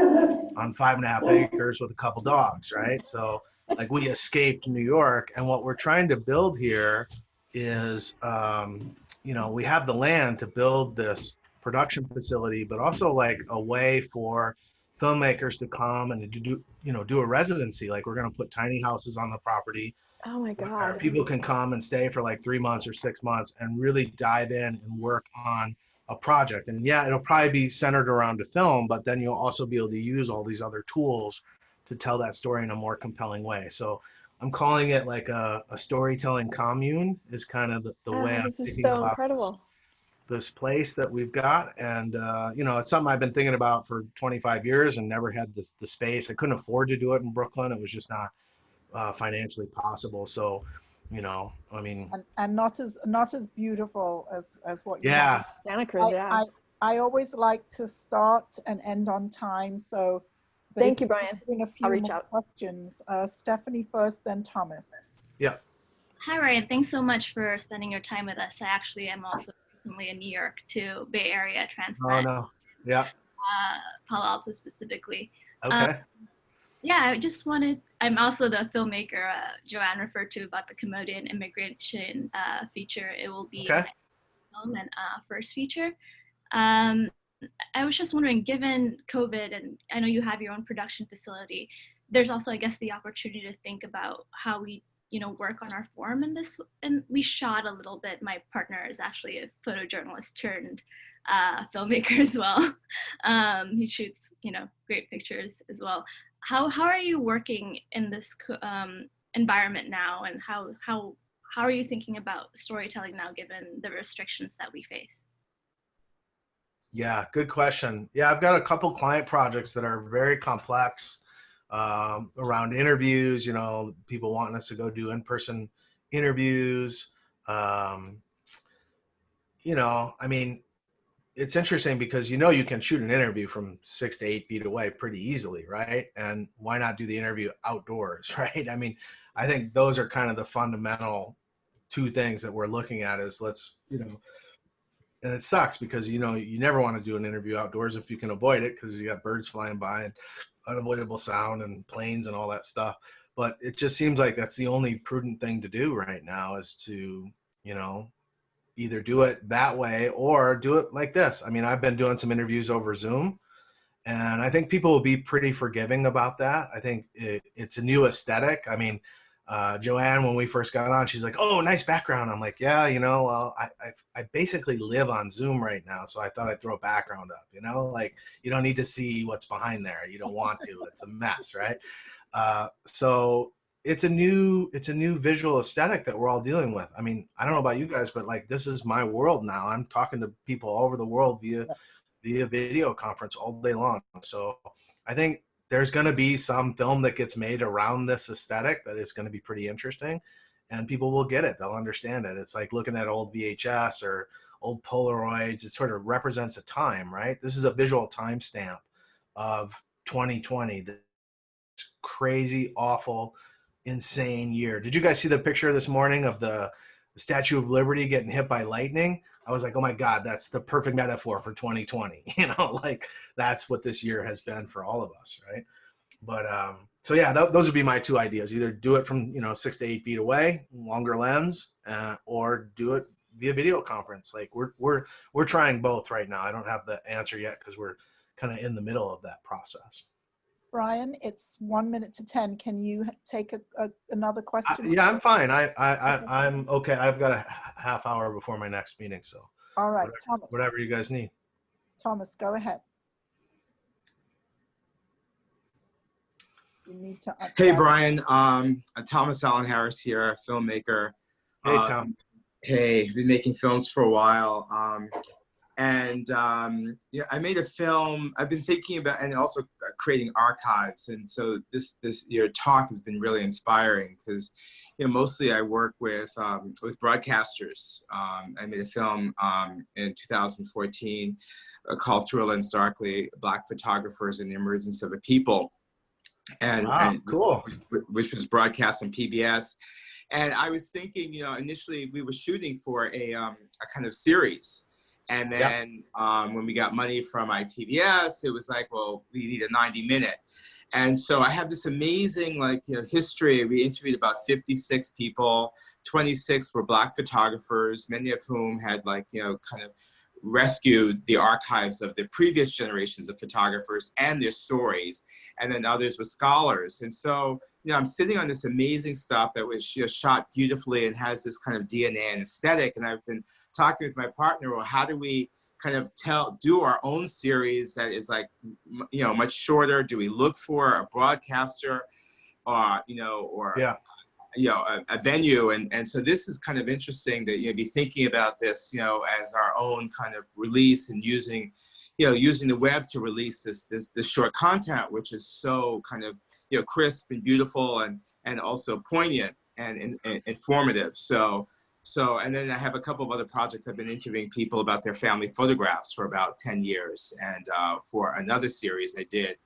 on 5.5 acres with a couple dogs, right? So like we escaped New York, and what we're trying to build here is, you know, we have the land to build this production facility, but also like a way for filmmakers to come and to do, you know, do a residency. Like we're going to put tiny houses on the property Oh my where God. people can come and stay for like 3 months or 6 months and really dive in and work on a project. And yeah, it'll probably be centered around a film, but then you'll also be able to use all these other tools to tell that story in a more compelling way. So I'm calling it like a storytelling commune is kind of the way Oh, I'm this is thinking so about incredible. this place that we've got. And, you know, it's something I've been thinking about for 25 years and never had the space. I couldn't afford to do it in Brooklyn. It was just not financially possible. So, you know, I mean, and not as beautiful as what you have. yeah, Santa Cruz, yeah. I always like to start and end on time. So, but Thank if you, Brian. a I'll few reach more out. questions. Stephanie first, then Thomas. yeah. Hi, Ryan. Thanks so much for spending your time with us. I actually am also recently in New York to Bay Area Oh transplant, no, yeah, Palo Alto specifically. okay, Yeah, I just wanted, I'm also the filmmaker Joanne referred to about the Cambodian immigration feature. It will be okay. my film and first feature. Um, I was just wondering, given COVID, and I know you have your own production facility, there's also, I guess, the opportunity to think about how we, you know, work on our form in this. And we shot a little bit. My partner is actually a photojournalist turned filmmaker as well. He shoots, you know, great pictures as well. How are you working in this environment now, and how are you thinking about storytelling now, given the restrictions that we face? Yeah, good question. Yeah, I've got a couple client projects that are very complex around interviews, you know, people wanting us to go do in-person interviews. Um, you know, I mean, it's interesting because, you know, you can shoot an interview from 6 to 8 feet away pretty easily, right? And why not do the interview outdoors, right? I mean, I think those are kind of the fundamental two things that we're looking at is let's, you know, and it sucks because, you know, you never want to do an interview outdoors if you can avoid it because you got birds flying by and unavoidable sound and planes and all that stuff. But it just seems like that's the only prudent thing to do right now is to, you know, either do it that way or do it like this. I mean, I've been doing some interviews over Zoom, and I think people will be pretty forgiving about that. I think it's a new aesthetic. I mean, Joanne, when we first got on, she's like, "Oh, nice background." I'm like, "Yeah, you know, well, I basically live on Zoom right now, so I thought I'd throw a background up. You know, like you don't need to see what's behind there. You don't want to. It's a mess, right?" So it's a new visual aesthetic that we're all dealing with. I mean, I don't know about you guys, but like this is my world now. I'm talking to people all over the world via video conference all day long. So I think there's going to be some film that gets made around this aesthetic that is going to be pretty interesting, and people will get it. They'll understand it. It's like looking at old VHS or old Polaroids. It sort of represents a time, right? This is a visual timestamp of 2020, this crazy, awful, insane year. Did you guys see the picture this morning of the Statue of Liberty getting hit by lightning? I was like, oh my God, that's the perfect metaphor for 2020. You know, like that's what this year has been for all of us, right? But so yeah, those would be my two ideas: either do it from 6 to 8 feet away, longer lens, or do it via video conference. Like we're trying both right now. I don't have the answer yet because we're kind of in the middle of that process. Brian, it's 1 minute to 10. Can you take another question? Yeah, I'm fine. I'm okay. I've got a half hour before my next meeting, so All right, Thomas. whatever you guys need. Thomas, go ahead. You need to. Hey, Brian. Thomas Allen Harris here, filmmaker. Hey, Tom. Hey, been making films for a while. Yeah, I made a film. I've been thinking about, and also creating archives. And so this your talk has been really inspiring because, mostly I work with broadcasters. I made a film in 2014 called Thrill and Starkly: Black Photographers and the Emergence of a People, and cool. which was broadcast on PBS. And I was thinking, initially we were shooting for a kind of series. And then when we got money from ITVS, it was like, well, we need a 90-minute. And so I have this amazing history. We interviewed about 56 people, 26 were Black photographers, many of whom had kind of rescued the archives of the previous generations of photographers and their stories. And then others were scholars. And so, I'm sitting on this amazing stuff that was shot beautifully and has this kind of DNA and aesthetic. And I've been talking with my partner, well, how do we kind of do our own series that is much shorter? Do we look for a broadcaster or a venue? And so this is kind of interesting to be thinking about this, as our own kind of release and using the web to release this short content, which is so kind of crisp and beautiful and also poignant and informative. So and then I have a couple of other projects. I've been interviewing people about their family photographs for about 10 years, and for another series I did,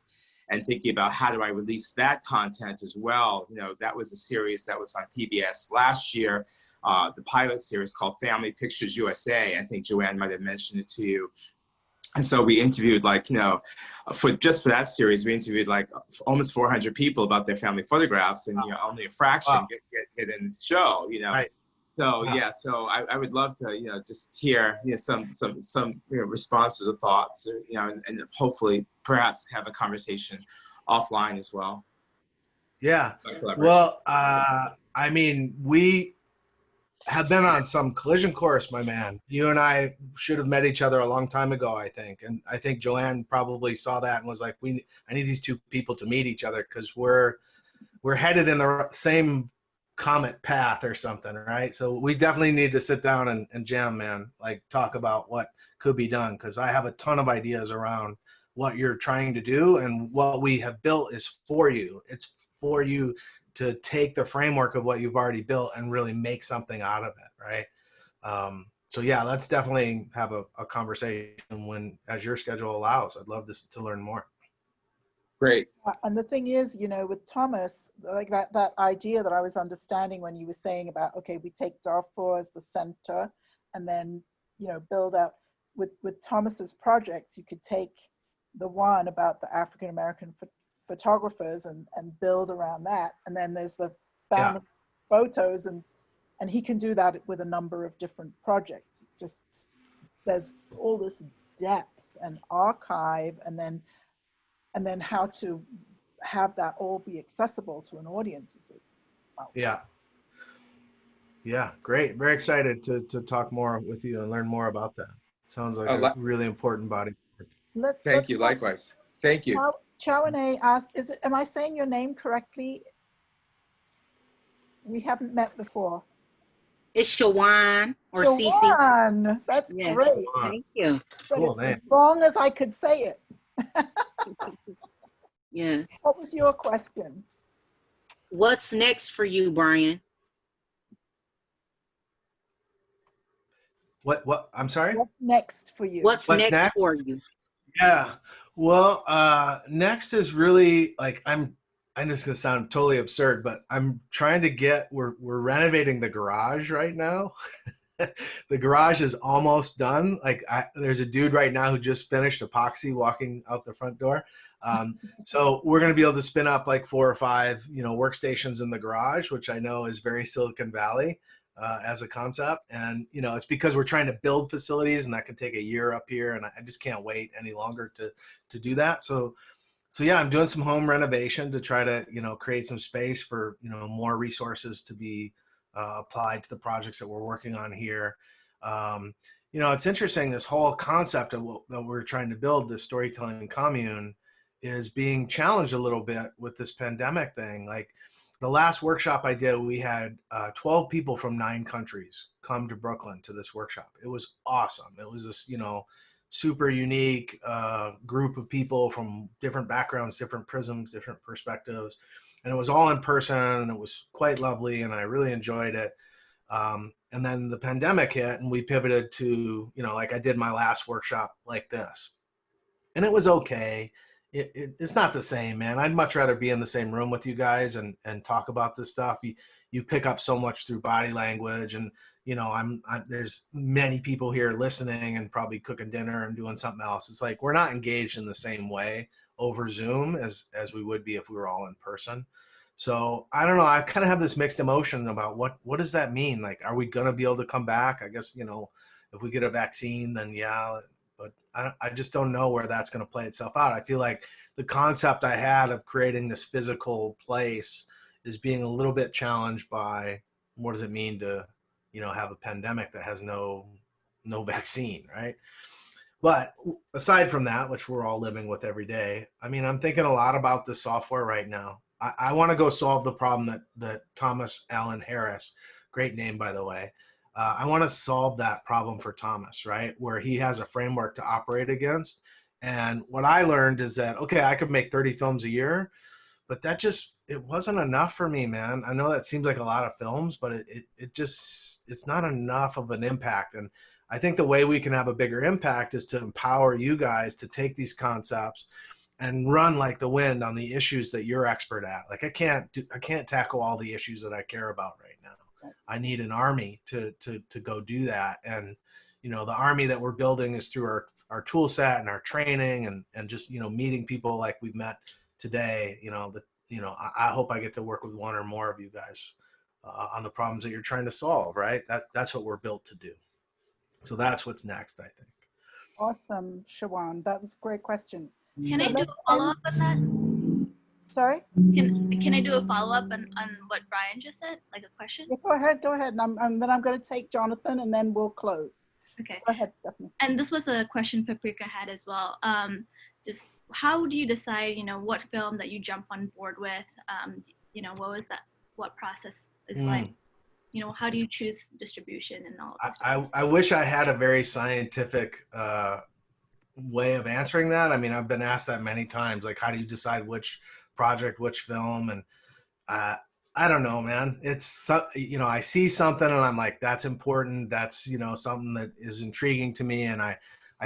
and thinking about how do I release that content as well. That was a series that was on PBS last year, the pilot series called Family Pictures USA. I think Joanne might have mentioned it to you. And so we interviewed for that series, we interviewed almost 400 people about their family photographs, and only a fraction get in the show. Right. So so I would love to just hear some responses or thoughts, and hopefully perhaps have a conversation offline as well. Yeah. Well, I mean, we have been on some collision course, my man. You and I should have met each other a long time ago, I think. And I think Joanne probably saw that and was like, I need these two people to meet each other because we're headed in the same comet path or something, right? So we definitely need to sit down and jam, man, talk about what could be done, because I have a ton of ideas around what you're trying to do, and what we have built is for you. It's for you to take the framework of what you've already built and really make something out of it, right? So yeah, let's definitely have a conversation as your schedule allows. I'd love to learn more. Great. And the thing is, with Thomas, that idea that I was understanding when you were saying about, okay, we take Darfur as the center and then, build out with Thomas's projects, you could take the one about the African-American photographers and build around that. And then there's the family photos, and he can do that with a number of different projects. It's just, there's all this depth and archive, and then how to have that all be accessible to an audience. Wow. Yeah, great. Very excited to talk more with you and learn more about that. Sounds like a really important body. Thank you. Likewise. Thank you. Chowane asked, am I saying your name correctly? We haven't met before. It's Joanne or Cece. Joanne, that's great. Thank you. Cool name. As long as I could say it. Yeah. What was your question? What's next for you, Brian? What? I'm sorry? What's next for you? What's next for you? Yeah. Well, next is really I'm just gonna sound totally absurd, but I'm trying to we're renovating the garage right now. The garage is almost done. There's a dude right now who just finished epoxy walking out the front door. So we're going to be able to spin up 4 or 5, workstations in the garage, which I know is very Silicon Valley as a concept. And, it's because we're trying to build facilities, and that can take a year up here. And I just can't wait any longer to do that. So yeah, I'm doing some home renovation to try to, create some space for, more resources to be applied to the projects that we're working on here. It's interesting, this whole concept of that we're trying to build, this storytelling commune, is being challenged a little bit with this pandemic thing. the last workshop I did, we had 12 people from 9 countries come to Brooklyn to this workshop. It was awesome. It was this, super unique group of people from different backgrounds, different prisms, different perspectives. And it was all in person, and it was quite lovely, and I really enjoyed it. And then the pandemic hit, and we pivoted to, like I did my last workshop like this. And it was okay. It's not the same, man. I'd much rather be in the same room with you guys and talk about this stuff. You pick up so much through body language, and there's many people here listening and probably cooking dinner and doing something else. It's like we're not engaged in the same way over Zoom as we would be if we were all in person. So I don't know. I kind of have this mixed emotion about what does that mean? Like, are we gonna be able to come back? I guess if we get a vaccine, then yeah. But I just don't know where that's going to play itself out. I feel like the concept I had of creating this physical place is being a little bit challenged by what does it mean to, have a pandemic that has no vaccine, right? But aside from that, which we're all living with every day, I mean, I'm thinking a lot about the software right now. I want to go solve the problem that Thomas Allen Harris, great name, by the way, I want to solve that problem for Thomas, right? Where he has a framework to operate against. And what I learned is that, okay, I could make 30 films a year, but it wasn't enough for me, man. I know that seems like a lot of films, but it's not enough of an impact. And I think the way we can have a bigger impact is to empower you guys to take these concepts and run like the wind on the issues that you're expert at. Like I can't tackle all the issues that I care about right now. I need an army to go do that. And, the army that we're building is through our tool set and our training and just, meeting people like we've met today. I hope I get to work with one or more of you guys on the problems that you're trying to solve, right? That's what we're built to do. So that's what's next, I think. Awesome, Shawan. That was a great question. Can I do a follow-up on that? Sorry? Can I do a follow-up on what Brian just said, like a question? Yeah, go ahead. And then I'm going to take Jonathan, and then we'll close. Okay. Go ahead, Stephanie. And this was a question Paprika had as well. Just how do you decide, what film that you jump on board with? What process is like? How do you choose distribution and all of that? I wish I had a very scientific way of answering that. I mean, I've been asked that many times, like, how do you decide which project, which film? And I don't know, man. It's, I see something and I'm like, that's important. That's, something that is intriguing to me. And I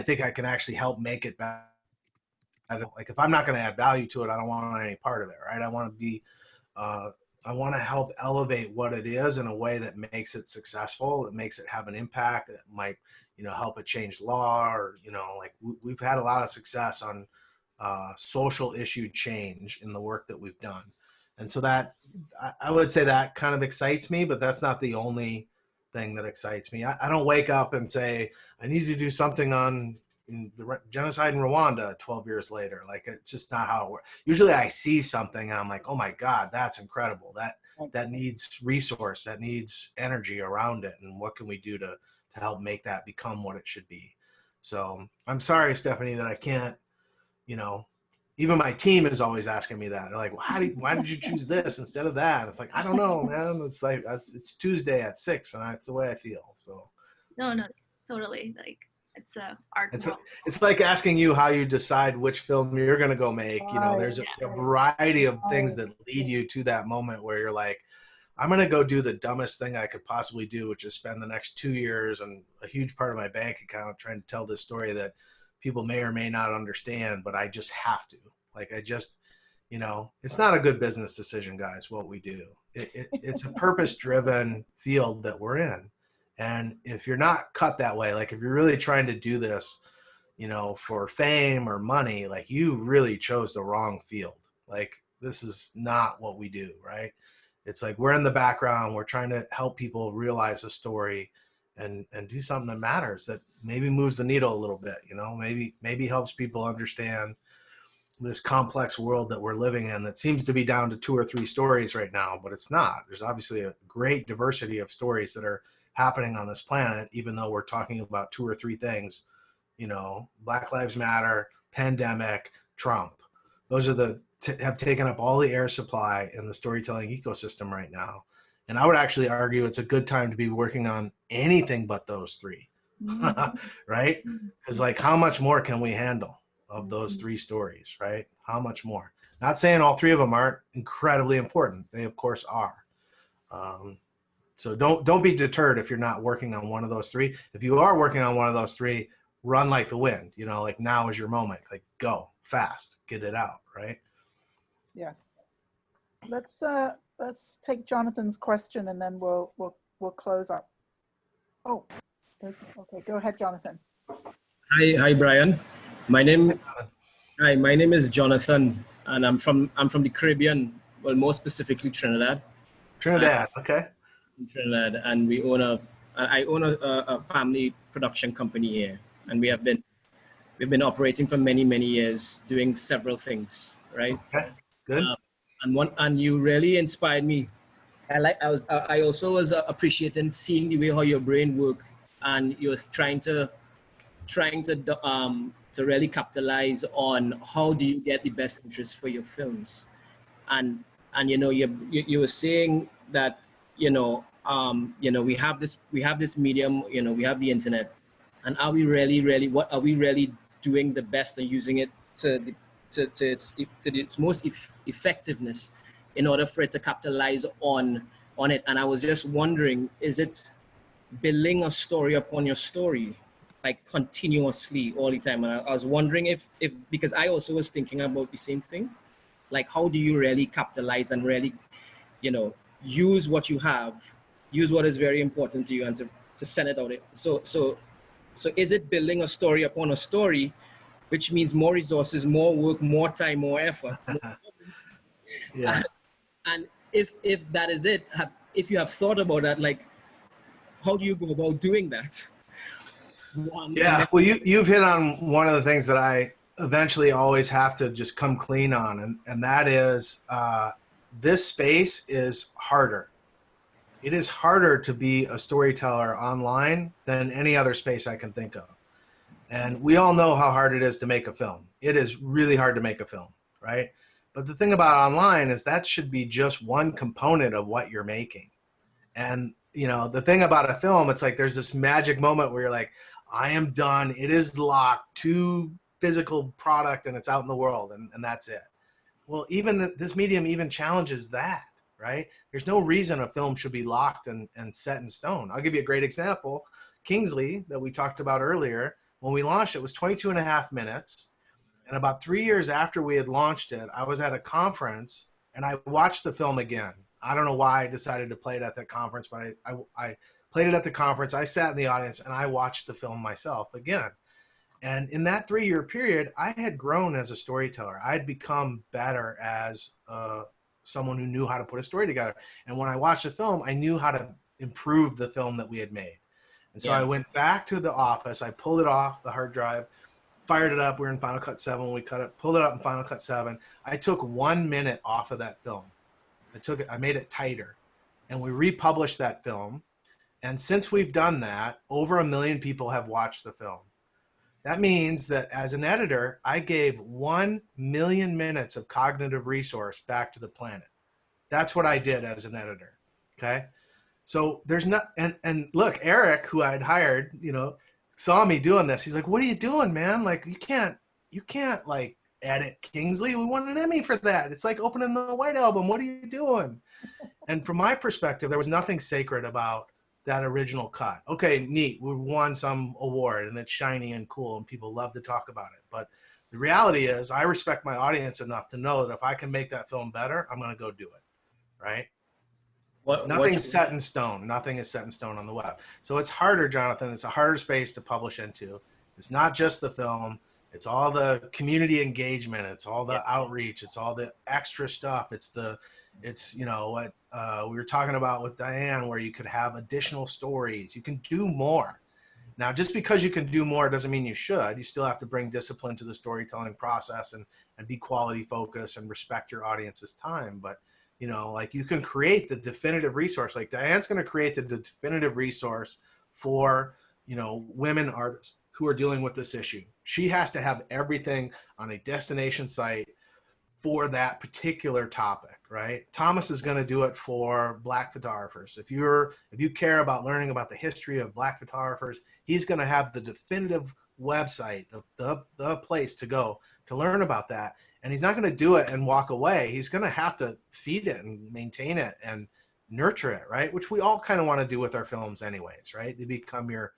think I can actually help make it better. Like, if I'm not going to add value to it, I don't want any part of it, right? I want to help elevate what it is in a way that makes it successful, that makes it have an impact, that might, help it change law, or, like we've had a lot of success on social issue change in the work that we've done. And so that, I would say that kind of excites me, but that's not the only thing that excites me. I don't wake up and say, I need to do something on the genocide in Rwanda 12 years later. Like, it's just not how it works. Usually I see something and I'm like, oh my God, that's incredible. That needs resource, that needs energy around it. And what can we do to help make that become what it should be? So I'm sorry, Stephanie, that I can't, even my team is always asking me that. They're like, well, why did you choose this instead of that? And it's like, I don't know, man. It's like, it's Tuesday at 6 and that's the way I feel. So. No, it's totally like, it's a art. It's like asking you how you decide which film you're going to go make. There's a variety of things that lead you to that moment where you're like, I'm going to go do the dumbest thing I could possibly do, which is spend the next 2 years and a huge part of my bank account trying to tell this story that people may or may not understand, but I just have to. Like, it's not a good business decision, guys, what we do. It's a purpose-driven field that we're in. And if you're not cut that way, like if you're really trying to do this, for fame or money, like you really chose the wrong field. Like, this is not what we do, right? It's like we're in the background. We're trying to help people realize a story and do something that matters, that maybe moves the needle a little bit, maybe helps people understand this complex world that we're living in that seems to be down to 2 or 3 stories right now, but it's not. There's obviously a great diversity of stories that are happening on this planet, even though we're talking about 2 or 3 things, Black Lives Matter, pandemic, Trump. Those are the have taken up all the air supply in the storytelling ecosystem right now. And I would actually argue it's a good time to be working on anything but those three, right? Because like, how much more can we handle of those three stories, right? How much more? Not saying all three of them aren't incredibly important. They of course are. So don't be deterred if you're not working on one of those three. If you are working on one of those three, run like the wind. You know, like now is your moment. Like go fast, get it out, right? Yes. Let's take Jonathan's question and then we'll close up. Oh, okay. Go ahead, Jonathan. Hi, Brian. My name is Jonathan, and I'm from the Caribbean. Well, more specifically Trinidad. Trinidad, okay. Trinidad, and I own a family production company here, and we've been operating for many years, doing several things, right? Okay, good. And you really inspired me. I also was appreciating seeing the way how your brain work, and you're trying to really capitalize on how do you get the best interest for your films, and you know you were saying that we have this medium, we have the internet, and are we really doing the best and using it to its most effectiveness in order for it to capitalize on it? And I was just wondering, is it building a story upon your story, like continuously all the time? And I was wondering if because I also was thinking about the same thing, like how do you really capitalize and really, use what you have, use what is very important to you, and to send it out. So is it building a story upon a story, which means more resources, more work, more time, more effort? Yeah. And if that is it, if you have thought about that, like, how do you go about doing that? Yeah, well, you've hit on one of the things that I eventually always have to just come clean on, and that is this space is harder. It is harder to be a storyteller online than any other space I can think of. And we all know how hard it is to make a film. It is really hard to make a film, right? But the thing about online is that should be just one component of what you're making. And, the thing about a film, it's like there's this magic moment where you're like, I am done. It is locked to physical product and it's out in the world, and that's it. Well, even this medium even challenges that, right? There's no reason a film should be locked and set in stone. I'll give you a great example. Kingsley, that we talked about earlier, when we launched it was 22 and a half minutes. And about 3 years after we had launched it, I was at a conference and I watched the film again. I don't know why I decided to play it at that conference, but I played it at the conference. I sat in the audience and I watched the film myself again. And in that 3-year period, I had grown as a storyteller. I had become better as someone who knew how to put a story together. And when I watched the film, I knew how to improve the film that we had made. And so I went back to the office. I pulled it off the hard drive, fired it up. We were in Final Cut 7 when we cut it, pulled it up in Final Cut 7. I took 1 minute off of that film. I made it tighter, and we republished that film. And since we've done that, over 1 million people have watched the film. That means that as an editor, I gave 1 million minutes of cognitive resource back to the planet. That's what I did as an editor. Okay. So there's not, and look, Eric, who I'd hired, saw me doing this. He's like, what are you doing, man? Like, you can't like edit Kingsley. We won an Emmy for that. It's like opening the White Album. What are you doing? And from my perspective, there was nothing sacred about that original cut. Okay, neat. We won some award and it's shiny and cool and people love to talk about it. But the reality is I respect my audience enough to know that if I can make that film better, I'm going to go do it. Right? Nothing's set in stone. Nothing is set in stone on the web. So it's harder, Jonathan. It's a harder space to publish into. It's not just the film. It's all the community engagement. It's all the outreach. It's all the extra stuff. It's what we were talking about with Diane, where you could have additional stories. You can do more. Now, just because you can do more doesn't mean you should. You still have to bring discipline to the storytelling process and be quality focused and respect your audience's time. But, like you can create the definitive resource. Like Diane's going to create the definitive resource for, women artists who are dealing with this issue. She has to have everything on a destination site for that particular topic, right? Thomas is going to do it for Black photographers. If you care about learning about the history of Black photographers, he's going to have the definitive website, the place to go to learn about that. And he's not going to do it and walk away. He's going to have to feed it and maintain it and nurture it, right? Which we all kind of want to do with our films anyways, right? They become your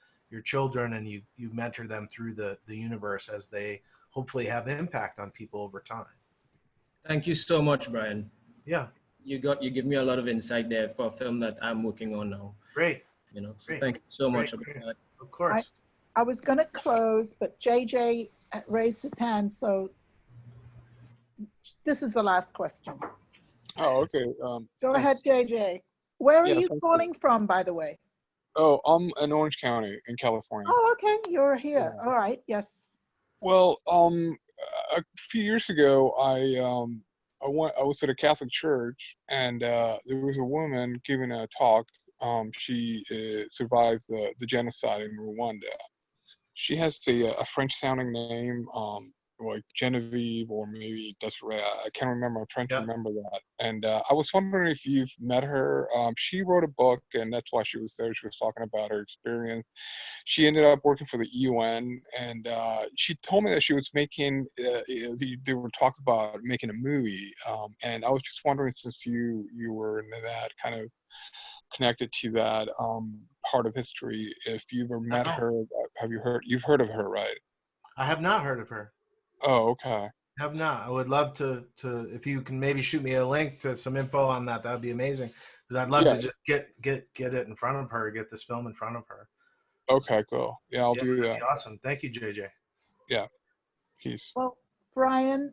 children, and you mentor them through the universe as they hopefully have impact on people over time. Thank you so much, Brian. Yeah. You give me a lot of insight there for a film that I'm working on now. Great. You know, so Great. thank you so much Great. about that. Of course. I was going to close, but JJ raised his hand, so this is the last question. Oh, okay. Go ahead, JJ. Where are Yeah, you thank calling from, by the way? Oh, I'm in Orange County in California. Oh, okay. You're here. Yeah. All right. Yes. Well, a few years ago, I was at a Catholic church, and there was a woman giving a talk. She survived the genocide in Rwanda. She has a French-sounding name, like Genevieve or maybe Desiree. I can't remember. I'm trying to remember that. And I was wondering if you've met her. She wrote a book, and that's why she was there. She was talking about her experience. She ended up working for the UN, and she told me that she was making, they were talking about making a movie. And I was just wondering, since you were into that, kind of connected to that part of history, if you've ever met her, you've heard of her, right? I have not heard of her. Oh, okay. Have not. I would love to if you can maybe shoot me a link to some info on that. That would be amazing, because I'd love to just get it in front of her, get this film in front of her. Okay, cool. Yeah, I'll do that. That'd be awesome. Thank you, JJ. Yeah. Peace. Well, Brian,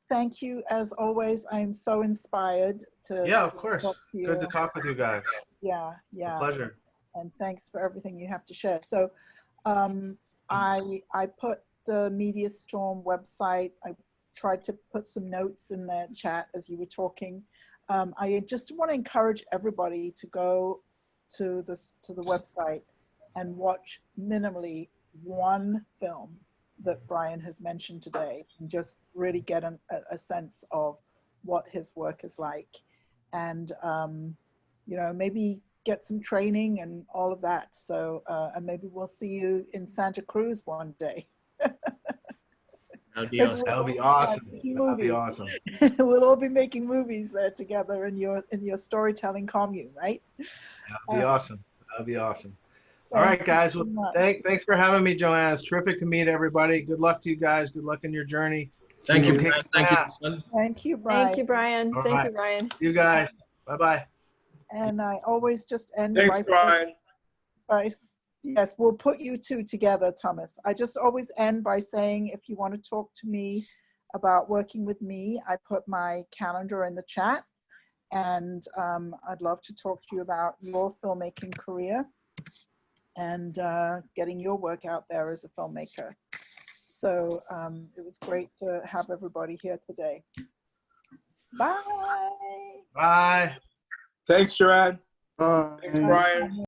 thank you as always. I am so inspired to. Yeah, of course. Good to you. talk with you guys. Yeah, yeah. A pleasure. And thanks for everything you have to share. So, I put the Media Storm website. I tried to put some notes in the chat as you were talking. I just want to encourage everybody to go to the website and watch minimally one film that Brian has mentioned today, and just really get a sense of what his work is like, and you know, maybe get some training and all of that. So and maybe we'll see you in Santa Cruz one day. That'll be awesome. That'll be awesome. That'll be awesome. We'll all be making movies there together in your storytelling commune, right? That'll be awesome. That'll be awesome. All right, guys. Well, thanks for having me, Joanne. It's terrific to meet everybody. Good luck to you guys. Good luck in your journey. Thank you. Kick Thank you. ass. Thank you, Brian. Thank you, Brian. All Thank right. you, Brian. You guys. Bye-bye. And I always just end Thanks, Brian. by yes, we'll put you two together, Thomas. I just always end by saying, if you want to talk to me about working with me, I put my calendar in the chat, and I'd love to talk to you about your filmmaking career and getting your work out there as a filmmaker. So it was great to have everybody here today. Bye. Bye. Thanks, Joanne. Thanks, Brian.